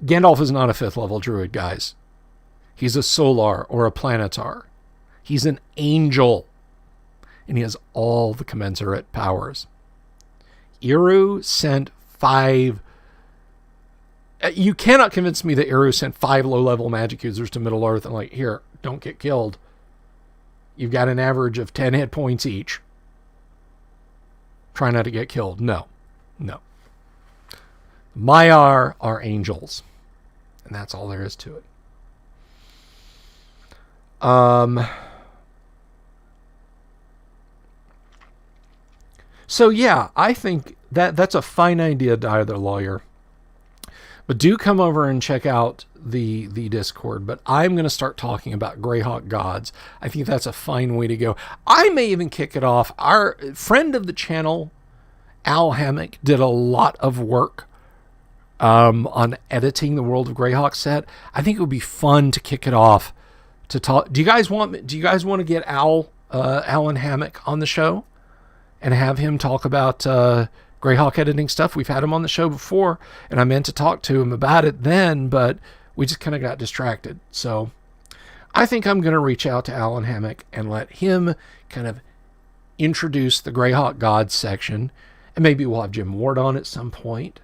Gandalf is not a 5th level druid, guys. He's a Solar or a Planetar. He's an angel. And he has all the commensurate powers. Eru sent 5... You cannot convince me that Eru sent 5 low-level magic users to Middle-earth and like, here, don't get killed. You've got an average of 10 hit points each. Try not to get killed. No. Maiar are angels. And that's all there is to it. So yeah, I think that's a fine idea, Dyer the Lawyer. But do come over and check out the Discord. But I'm going to start talking about Greyhawk gods. I think that's a fine way to go. I may even kick it off. Our friend of the channel, Al Hammock, did a lot of work on editing the World of Greyhawk set. I think it would be fun to kick it off to talk. Do you guys want to get Alan Hammock on the show and have him talk about Greyhawk editing stuff? We've had him on the show before, and I meant to talk to him about it then, but we just kind of got distracted. So I think I'm going to reach out to Alan Hammock and let him kind of introduce the Greyhawk Gods section, and maybe we'll have Jim Ward on at some point.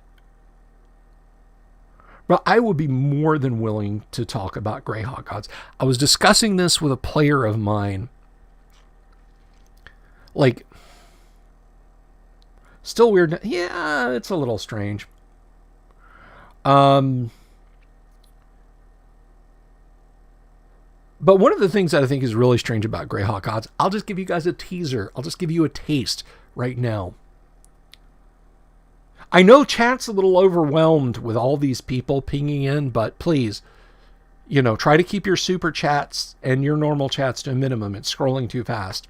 But I would be more than willing to talk about Greyhawk Gods. I was discussing this with a player of mine. Like, still weird. Yeah, it's a little strange. But one of the things that I think is really strange about Greyhawk Gods, I'll just give you guys a teaser. I'll just give you a taste right now. I know chat's a little overwhelmed with all these people pinging in, but please, try to keep your super chats and your normal chats to a minimum. It's scrolling too fast.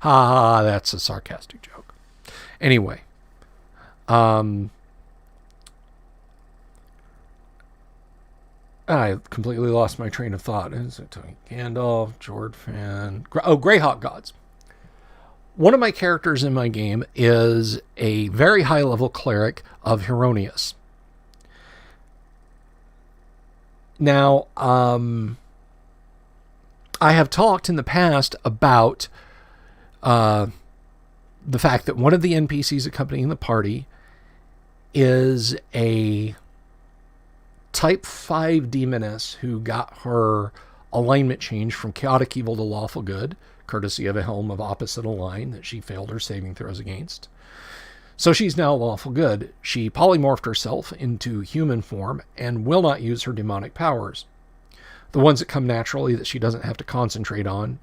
Ha, that's a sarcastic joke. Anyway, I completely lost my train of thought. Is it Gandalf, Jord Fan? Greyhawk Gods. One of my characters in my game is a very high-level cleric of Hieronius. Now, I have talked in the past about the fact that one of the NPCs accompanying the party is a Type 5 demoness who got her alignment changed from chaotic evil to lawful good, courtesy of a helm of opposite align that she failed her saving throws against. So she's now lawful good. She polymorphed herself into human form and will not use her demonic powers. The ones that come naturally that she doesn't have to concentrate on,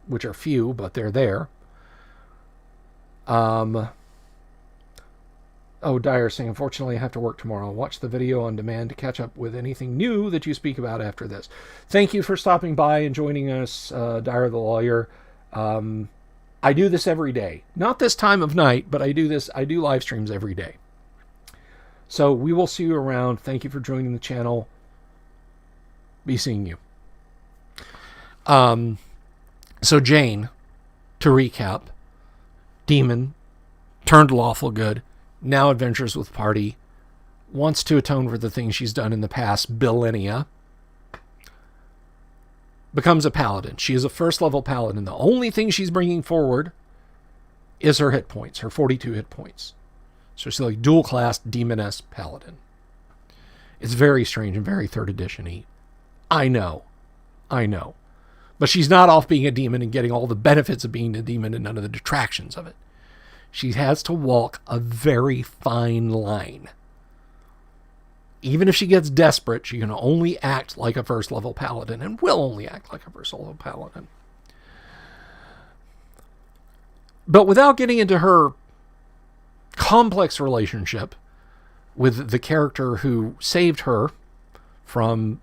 which are few, but they're there. Dyer saying, unfortunately, I have to work tomorrow. I'll watch the video on demand to catch up with anything new that you speak about after this. Thank you for stopping by and joining us, Dyer the Lawyer. I do this every day. Not this time of night, but I do live streams every day. So we will see you around. Thank you for joining the channel. Be seeing you. So Jane, to recap, demon, turned lawful good, now adventures with party, wants to atone for the things she's done in the past millennia, becomes a paladin. She is a first level paladin. The only thing she's bringing forward is her hit points, her 42 hit points. So she's like dual class demoness paladin. It's very strange and very third edition-y. I know. But she's not off being a demon and getting all the benefits of being a demon and none of the detractions of it. She has to walk a very fine line. Even if she gets desperate, she can only act like a first level paladin and will only act like a first level paladin. But without getting into her complex relationship with the character who saved her from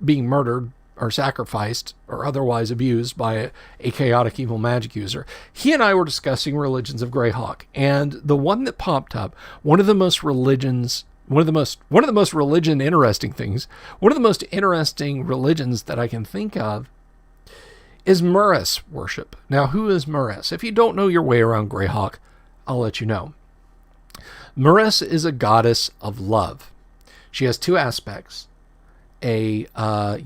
being murdered or sacrificed or otherwise abused by a chaotic evil magic user, he and I were discussing religions of Greyhawk, and the one that popped up, one of the most interesting religions that I can think of is Murris worship. Now, who is Murris? If you don't know your way around Greyhawk, I'll let you know. Murris is a goddess of love. She has two aspects. A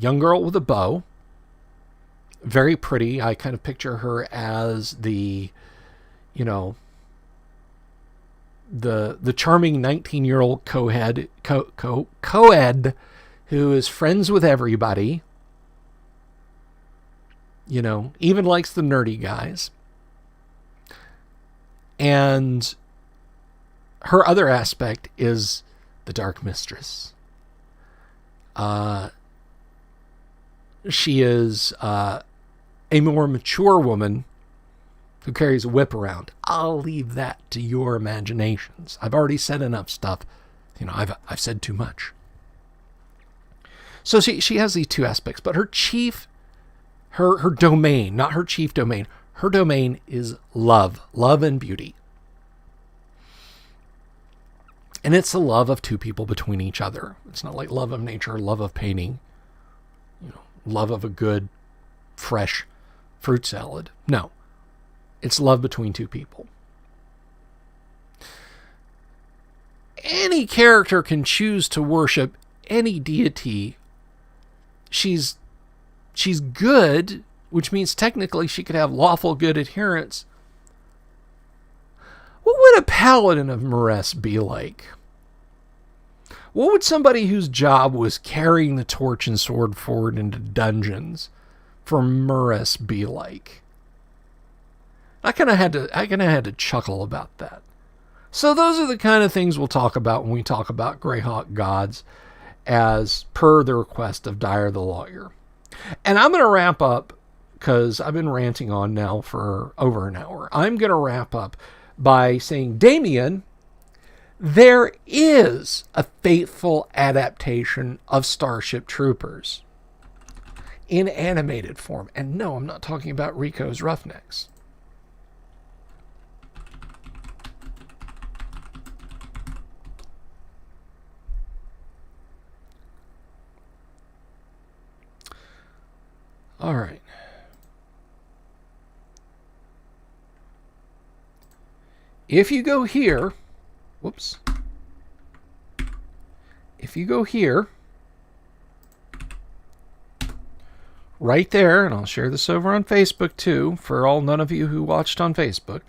young girl with a bow, very pretty. I kind of picture her as the charming 19-year-old co-ed who is friends with everybody, even likes the nerdy guys. And her other aspect is the Dark Mistress. She is a more mature woman who carries a whip around. I'll leave that to your imaginations. I've already said enough stuff. I've said too much. So she has these two aspects, but her domain, not her chief domain, her domain is love and beauty. And it's the love of two people between each other. It's not like love of nature, love of painting. love of a good, fresh fruit salad. No. It's love between two people. Any character can choose to worship any deity. She's good, which means technically she could have lawful good adherents. What would a paladin of Moress be like? What would somebody whose job was carrying the torch and sword forward into dungeons for Moress be like? I kind of had to chuckle about that. So those are the kind of things we'll talk about when we talk about Greyhawk gods, as per the request of Dyer the Lawyer. And I'm going to wrap up, because I've been ranting on now for over an hour. I'm going to wrap up by saying, Damien, there is a faithful adaptation of Starship Troopers in animated form. And no, I'm not talking about Rico's Roughnecks. All right. If you go here, whoops. If you go here, right there, and I'll share this over on Facebook too, for all none of you who watched on Facebook,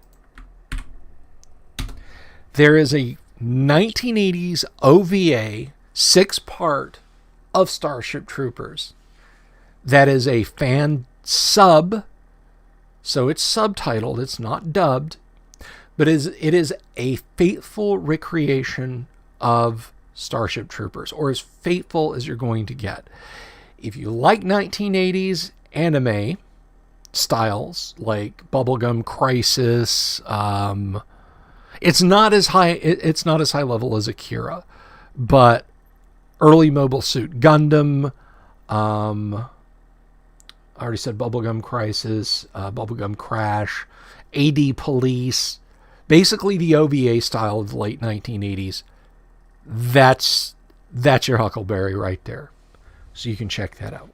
there is a 1980s OVA 6-part of Starship Troopers. That is a fan sub, so it's subtitled, it's not dubbed, but it is a faithful recreation of Starship Troopers, or as faithful as you're going to get. If you like 1980s anime styles, like Bubblegum Crisis, it's not as high level as Akira, but early Mobile Suit Gundam, I already said Bubblegum Crisis, Bubblegum Crash, AD Police, basically the OVA style of the late 1980s. That's your Huckleberry right there. So you can check that out.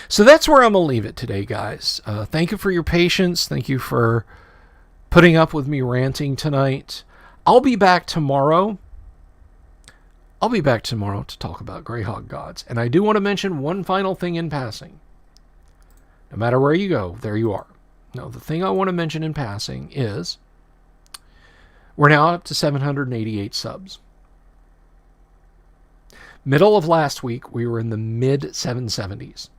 So that's where I'm going to leave it today, guys. Thank you for your patience. Thank you for putting up with me ranting tonight. I'll be back tomorrow. To talk about Greyhawk gods. And I do want to mention one final thing in passing. No matter where you go, there you are. Now, the thing I want to mention in passing is we're now up to 788 subs. Middle of last week, we were in the mid 770s.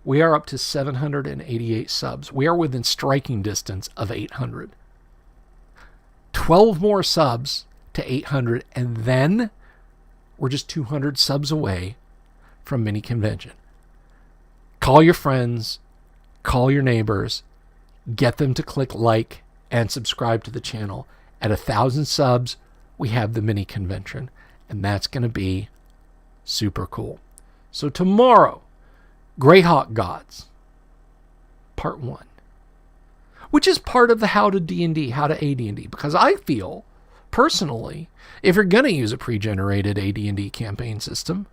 We are up to 788 subs. We are within striking distance of 800. 12 more subs to 800, and then we're just 200 subs away from mini convention. Call your friends, call your neighbors, get them to click like and subscribe to the channel. At 1,000 subs, we have the mini convention, and that's going to be super cool. So tomorrow, Greyhawk Gods, Part 1, which is part of the How to D&D, How to AD&D, because I feel, personally, if you're going to use a pre-generated AD&D campaign system,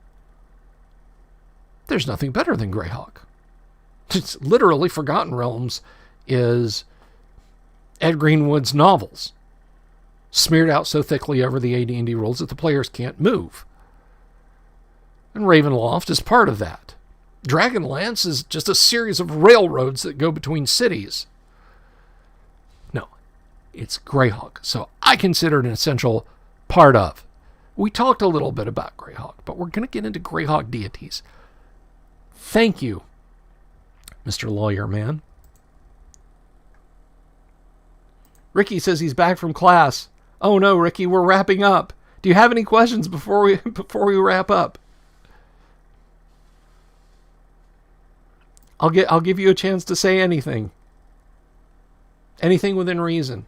there's nothing better than Greyhawk. It's literally Forgotten Realms is Ed Greenwood's novels, smeared out so thickly over the AD&D rules that the players can't move. And Ravenloft is part of that. Dragonlance is just a series of railroads that go between cities. No, it's Greyhawk. So I consider it an essential part of. We talked a little bit about Greyhawk, but we're going to get into Greyhawk Deities. Thank you, Mr. Lawyer Man. Ricky says he's back from class. Oh no, Ricky, we're wrapping up. Do you have any questions before we wrap up? I'll give you a chance to say anything. Anything within reason.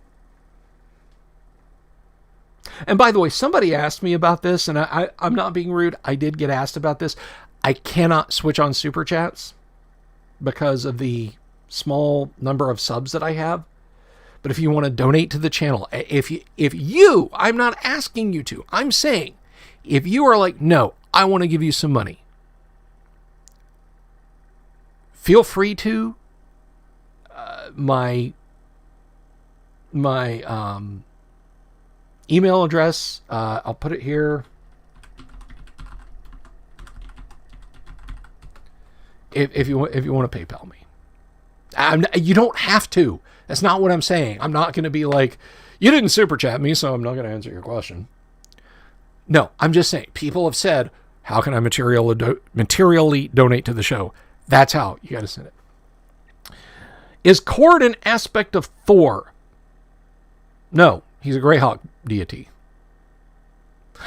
And by the way, somebody asked me about this, and I'm not being rude. I did get asked about this. I cannot switch on Super Chats because of the small number of subs that I have. But if you want to donate to the channel, if you, I'm not asking you to, I'm saying, if you are like, no, I want to give you some money, feel free to. My email address, I'll put it here. If you want to PayPal me, you don't have to. That's not what I'm saying. I'm not going to be like, you didn't super chat me, so I'm not going to answer your question. No, I'm just saying, people have said, how can I materially donate to the show? That's how you got to send it. Is Cord an aspect of Thor? No, he's a Greyhawk deity.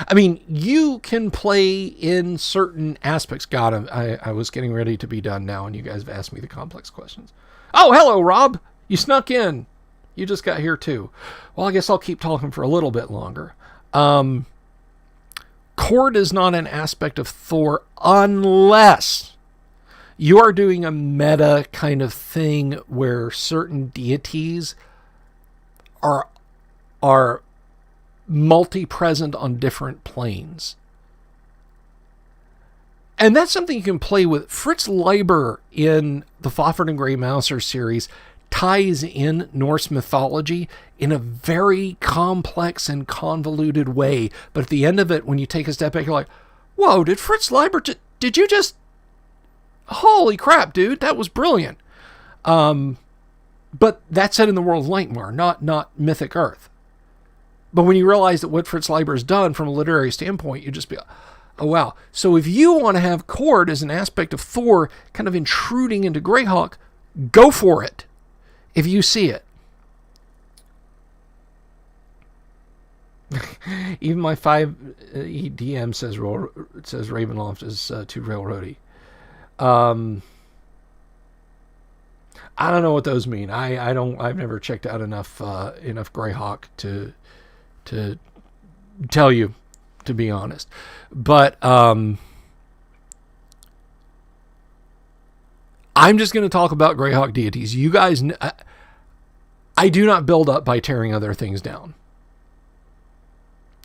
I mean, you can play in certain aspects. God, I was getting ready to be done now, and you guys have asked me the complex questions. Oh, hello, Rob. You snuck in. You just got here, too. Well, I guess I'll keep talking for a little bit longer. Cord is not an aspect of Thor unless you are doing a meta kind of thing where certain deities are multi-present on different planes. And that's something you can play with. Fritz Leiber in the Fafhrd and Grey Mouser series ties in Norse mythology in a very complex and convoluted way. But at the end of it, when you take a step back, you're like, whoa, did Fritz Leiber, did you just, holy crap, dude, that was brilliant. But that's set in the world of Lightmar, not Mythic Earth. But when you realize that what Fritz Leiber has done from a literary standpoint, you just be like, oh, wow. So if you want to have Cord as an aspect of Thor kind of intruding into Greyhawk, go for it if you see it. Even my 5 EDM says Ravenloft is too railroady. I don't know what those mean. I've never checked out enough Greyhawk to tell you, to be honest. But I'm just going to talk about Greyhawk deities. You guys, I do not build up by tearing other things down.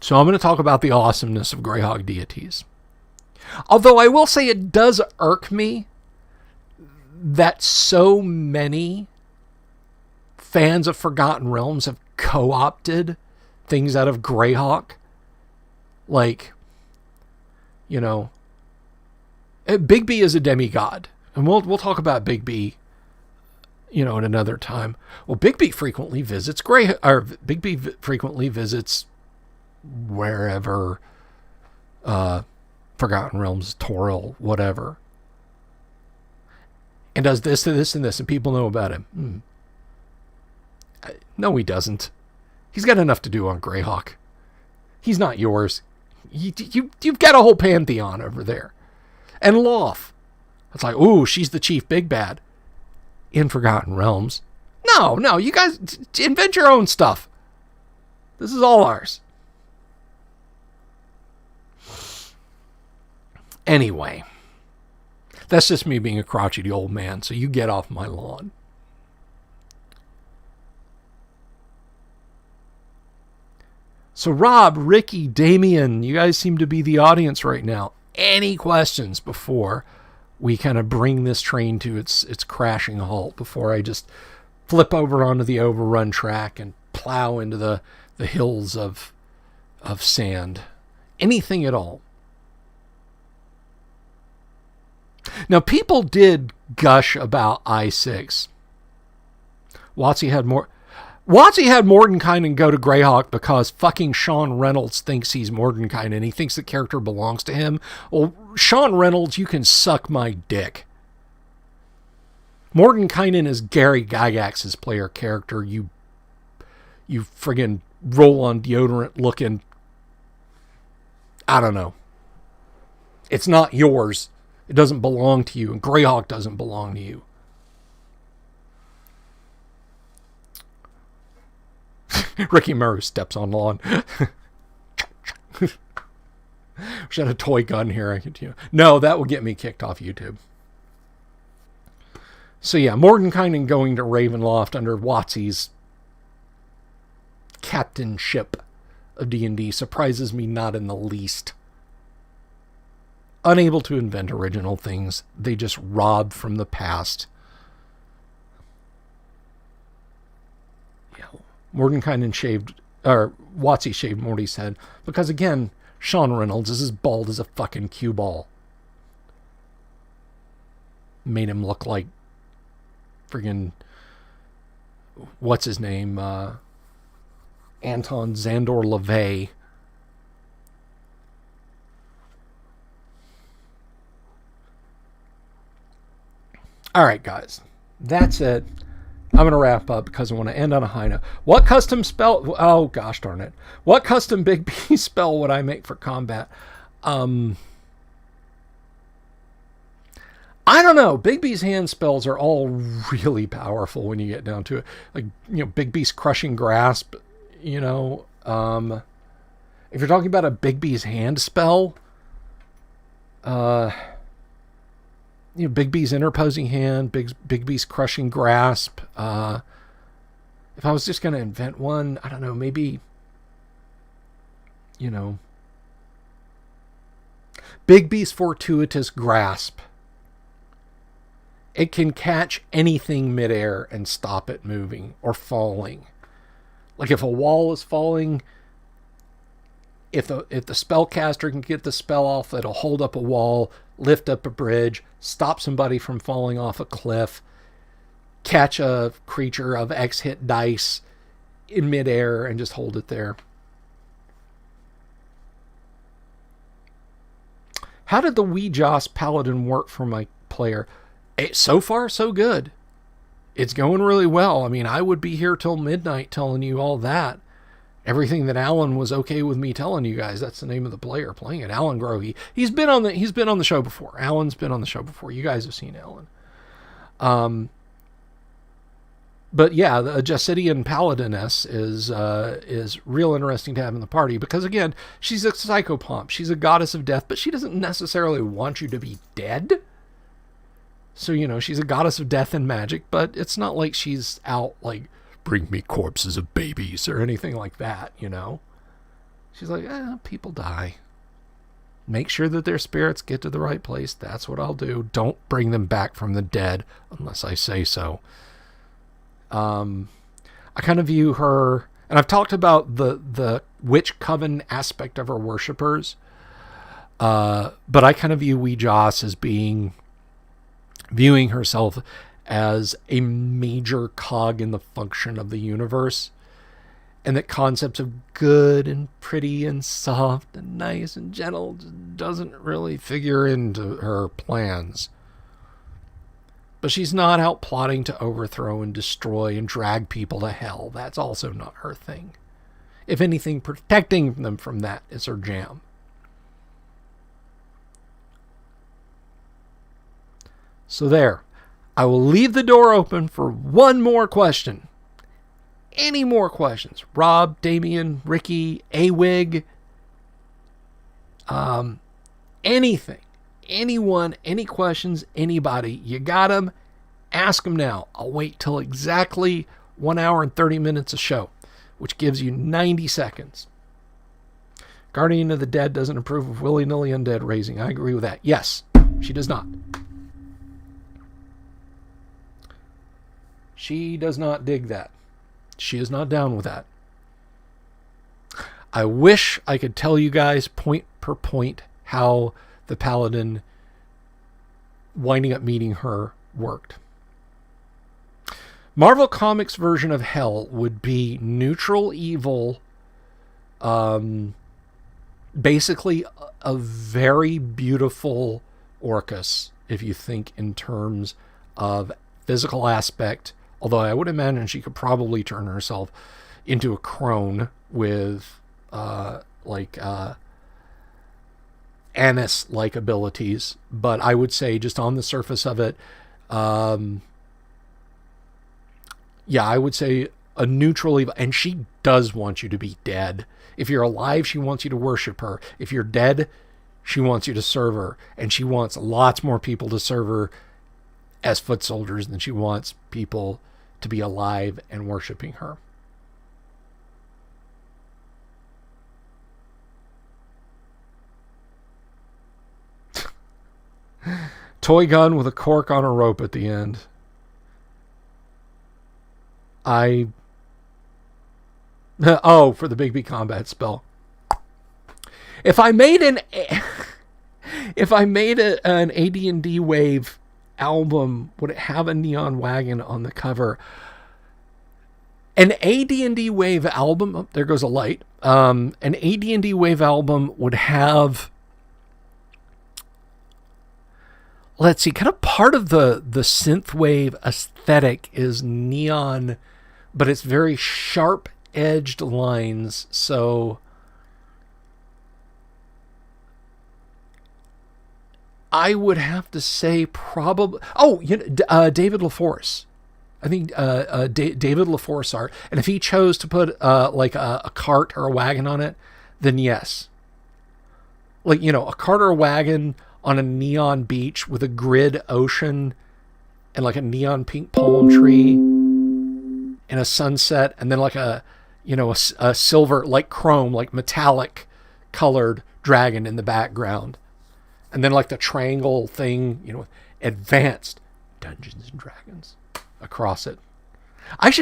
So I'm going to talk about the awesomeness of Greyhawk deities. Although I will say it does irk me that so many fans of Forgotten Realms have co-opted things out of Greyhawk. Like, you know, Big B is a demigod. And we'll talk about Big B, you know, at another time. Well, Big B frequently visits Big B frequently visits wherever, Forgotten Realms, Toril, whatever. And does this and this and this, and people know about him. No, he doesn't. He's got enough to do on Greyhawk. He's not yours. You've got a whole pantheon over there. And Loth. It's like, ooh, she's the chief big bad in Forgotten Realms. No, you guys invent your own stuff. This is all ours. Anyway, that's just me being a crotchety old man, so you get off my lawn. So Rob, Ricky, Damien, you guys seem to be the audience right now. Any questions before we kind of bring this train to its crashing halt, before I just flip over onto the overrun track and plow into the hills of sand? Anything at all? Now, people did gush about I6. WotC had Mordenkainen go to Greyhawk because fucking Sean Reynolds thinks he's Mordenkainen and he thinks the character belongs to him. Well, Sean Reynolds, you can suck my dick. Mordenkainen is Gary Gygax's player character. You friggin' roll on deodorant looking. I don't know. It's not yours. It doesn't belong to you, and Greyhawk doesn't belong to you. Ricky Murray steps on lawn. Wish I had a toy gun here. No, that will get me kicked off YouTube. So yeah, Mordenkainen going to Ravenloft under WotC's captainship of D&D surprises me not in the least. unable to invent original things. They just rob from the past. Yeah, Mordenkainen Watsy shaved Morty's head because, again, Sean Reynolds is as bald as a fucking cue ball. Made him look like friggin' what's his name? Anton Szandor LaVey. All right, guys. That's it. I'm going to wrap up because I want to end on a high note. What custom spell... Oh, gosh darn it. What custom Big B spell would I make for combat? I don't know. Big B's hand spells are all really powerful when you get down to it. Like, Big B's Crushing Grasp, if you're talking about a Big B's hand spell, Big B's Interposing Hand, Big B's Crushing Grasp. If I was just going to invent one, I don't know, maybe, Big B's Fortuitous Grasp. It can catch anything midair and stop it moving or falling. Like if a wall is falling, if the spellcaster can get the spell off, it'll hold up a wall, lift up a bridge, stop somebody from falling off a cliff, catch a creature of X hit dice in midair and just hold it there. How did the Wee Joss Paladin work for my player? So far, so good. It's going really well. I mean, I would be here till midnight telling you all that. Everything that Alan was okay with me telling you guys. That's the name of the player playing it. Alan Grohe. He's been on the show before. Alan's been on the show before. You guys have seen Alan. But yeah, the Jessidian Paladiness is real interesting to have in the party because, again, she's a psychopomp. She's a goddess of death, but she doesn't necessarily want you to be dead. So, she's a goddess of death and magic, but it's not like she's out like, bring me corpses of babies or anything like that, She's like, people die. Make sure that their spirits get to the right place. That's what I'll do. Don't bring them back from the dead unless I say so. I kind of view her, and I've talked about the witch coven aspect of her worshippers, but I kind of view Wee Joss as viewing herself as a major cog in the function of the universe, and that concepts of good and pretty and soft and nice and gentle just doesn't really figure into her plans. But she's not out plotting to overthrow and destroy and drag people to hell. That's also not her thing. If anything, protecting them from that is her jam. So there. I will leave the door open for one more question. Any more questions? Rob, Damien, Ricky, A-Wig, anything. Anyone, any questions, anybody. You got them? Ask them now. I'll wait till exactly 1 hour and 30 minutes a show, which gives you 90 seconds. Guardian of the Dead doesn't approve of willy-nilly undead raising. I agree with that. Yes, she does not. She does not dig that. She is not down with that. I wish I could tell you guys point per point how the Paladin winding up meeting her worked. Marvel Comics version of Hell would be neutral evil, basically a very beautiful Orcus, if you think in terms of physical aspect. Although I would imagine she could probably turn herself into a crone with Annis-like abilities. But I would say just on the surface of it, I would say a neutral evil. And she does want you to be dead. If you're alive, she wants you to worship her. If you're dead, she wants you to serve her. And she wants lots more people to serve her as foot soldiers than she wants people to be alive and worshiping her. toy gun with a cork on a rope at the end. Oh, for the Big B combat spell. If I made an AD&D Wave album, would it have a neon wagon on the cover? An AD&D Wave album, oh, there goes a light. An AD&D Wave album would have, let's see, kind of part of the synthwave aesthetic is neon, but it's very sharp edged lines. So I would have to say probably, David LaForce. I think David LaForce art. And if he chose to put like a cart or a wagon on it, then yes. Like, a cart or a wagon on a neon beach with a grid ocean and like a neon pink palm tree and a sunset, and then like a silver, like chrome, like metallic colored dragon in the background. And then like the triangle thing, advanced Dungeons and Dragons across it.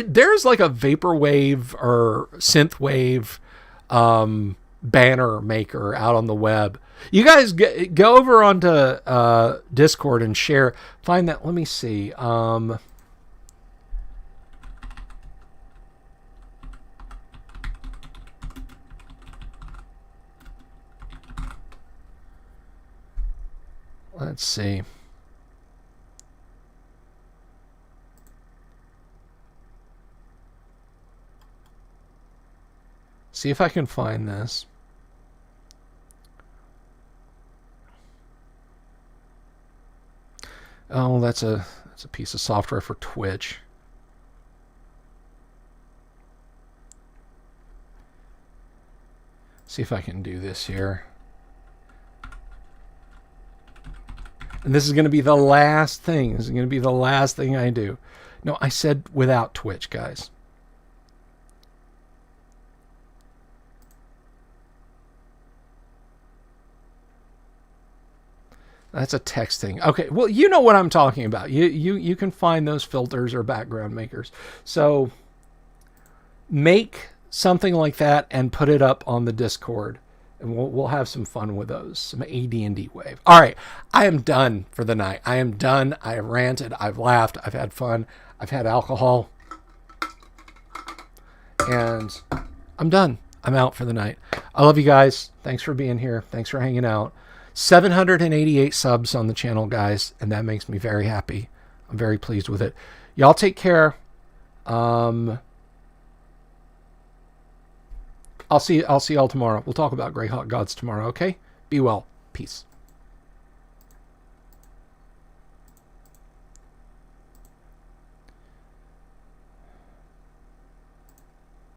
There's like a vaporwave or synthwave banner maker out on the web. You guys go over onto Discord and share. Find that. Let me see. Let's see. See if I can find this. Oh, that's a piece of software for Twitch. See if I can do this here. And this is going to be the last thing. This is going to be the last thing I do. No, I said without Twitch, guys. That's a text thing. Okay, well, you know what I'm talking about. You can find those filters or background makers. So make something like that and put it up on the Discord. And we'll have some fun with those. Some AD&D Wave. All right. I am done for the night. I am done. I have ranted. I've laughed. I've had fun. I've had alcohol. And I'm done. I'm out for the night. I love you guys. Thanks for being here. Thanks for hanging out. 788 subs on the channel, guys. And that makes me very happy. I'm very pleased with it. Y'all take care. I'll see y'all tomorrow. We'll talk about Greyhawk Gods tomorrow, okay? Be well. Peace.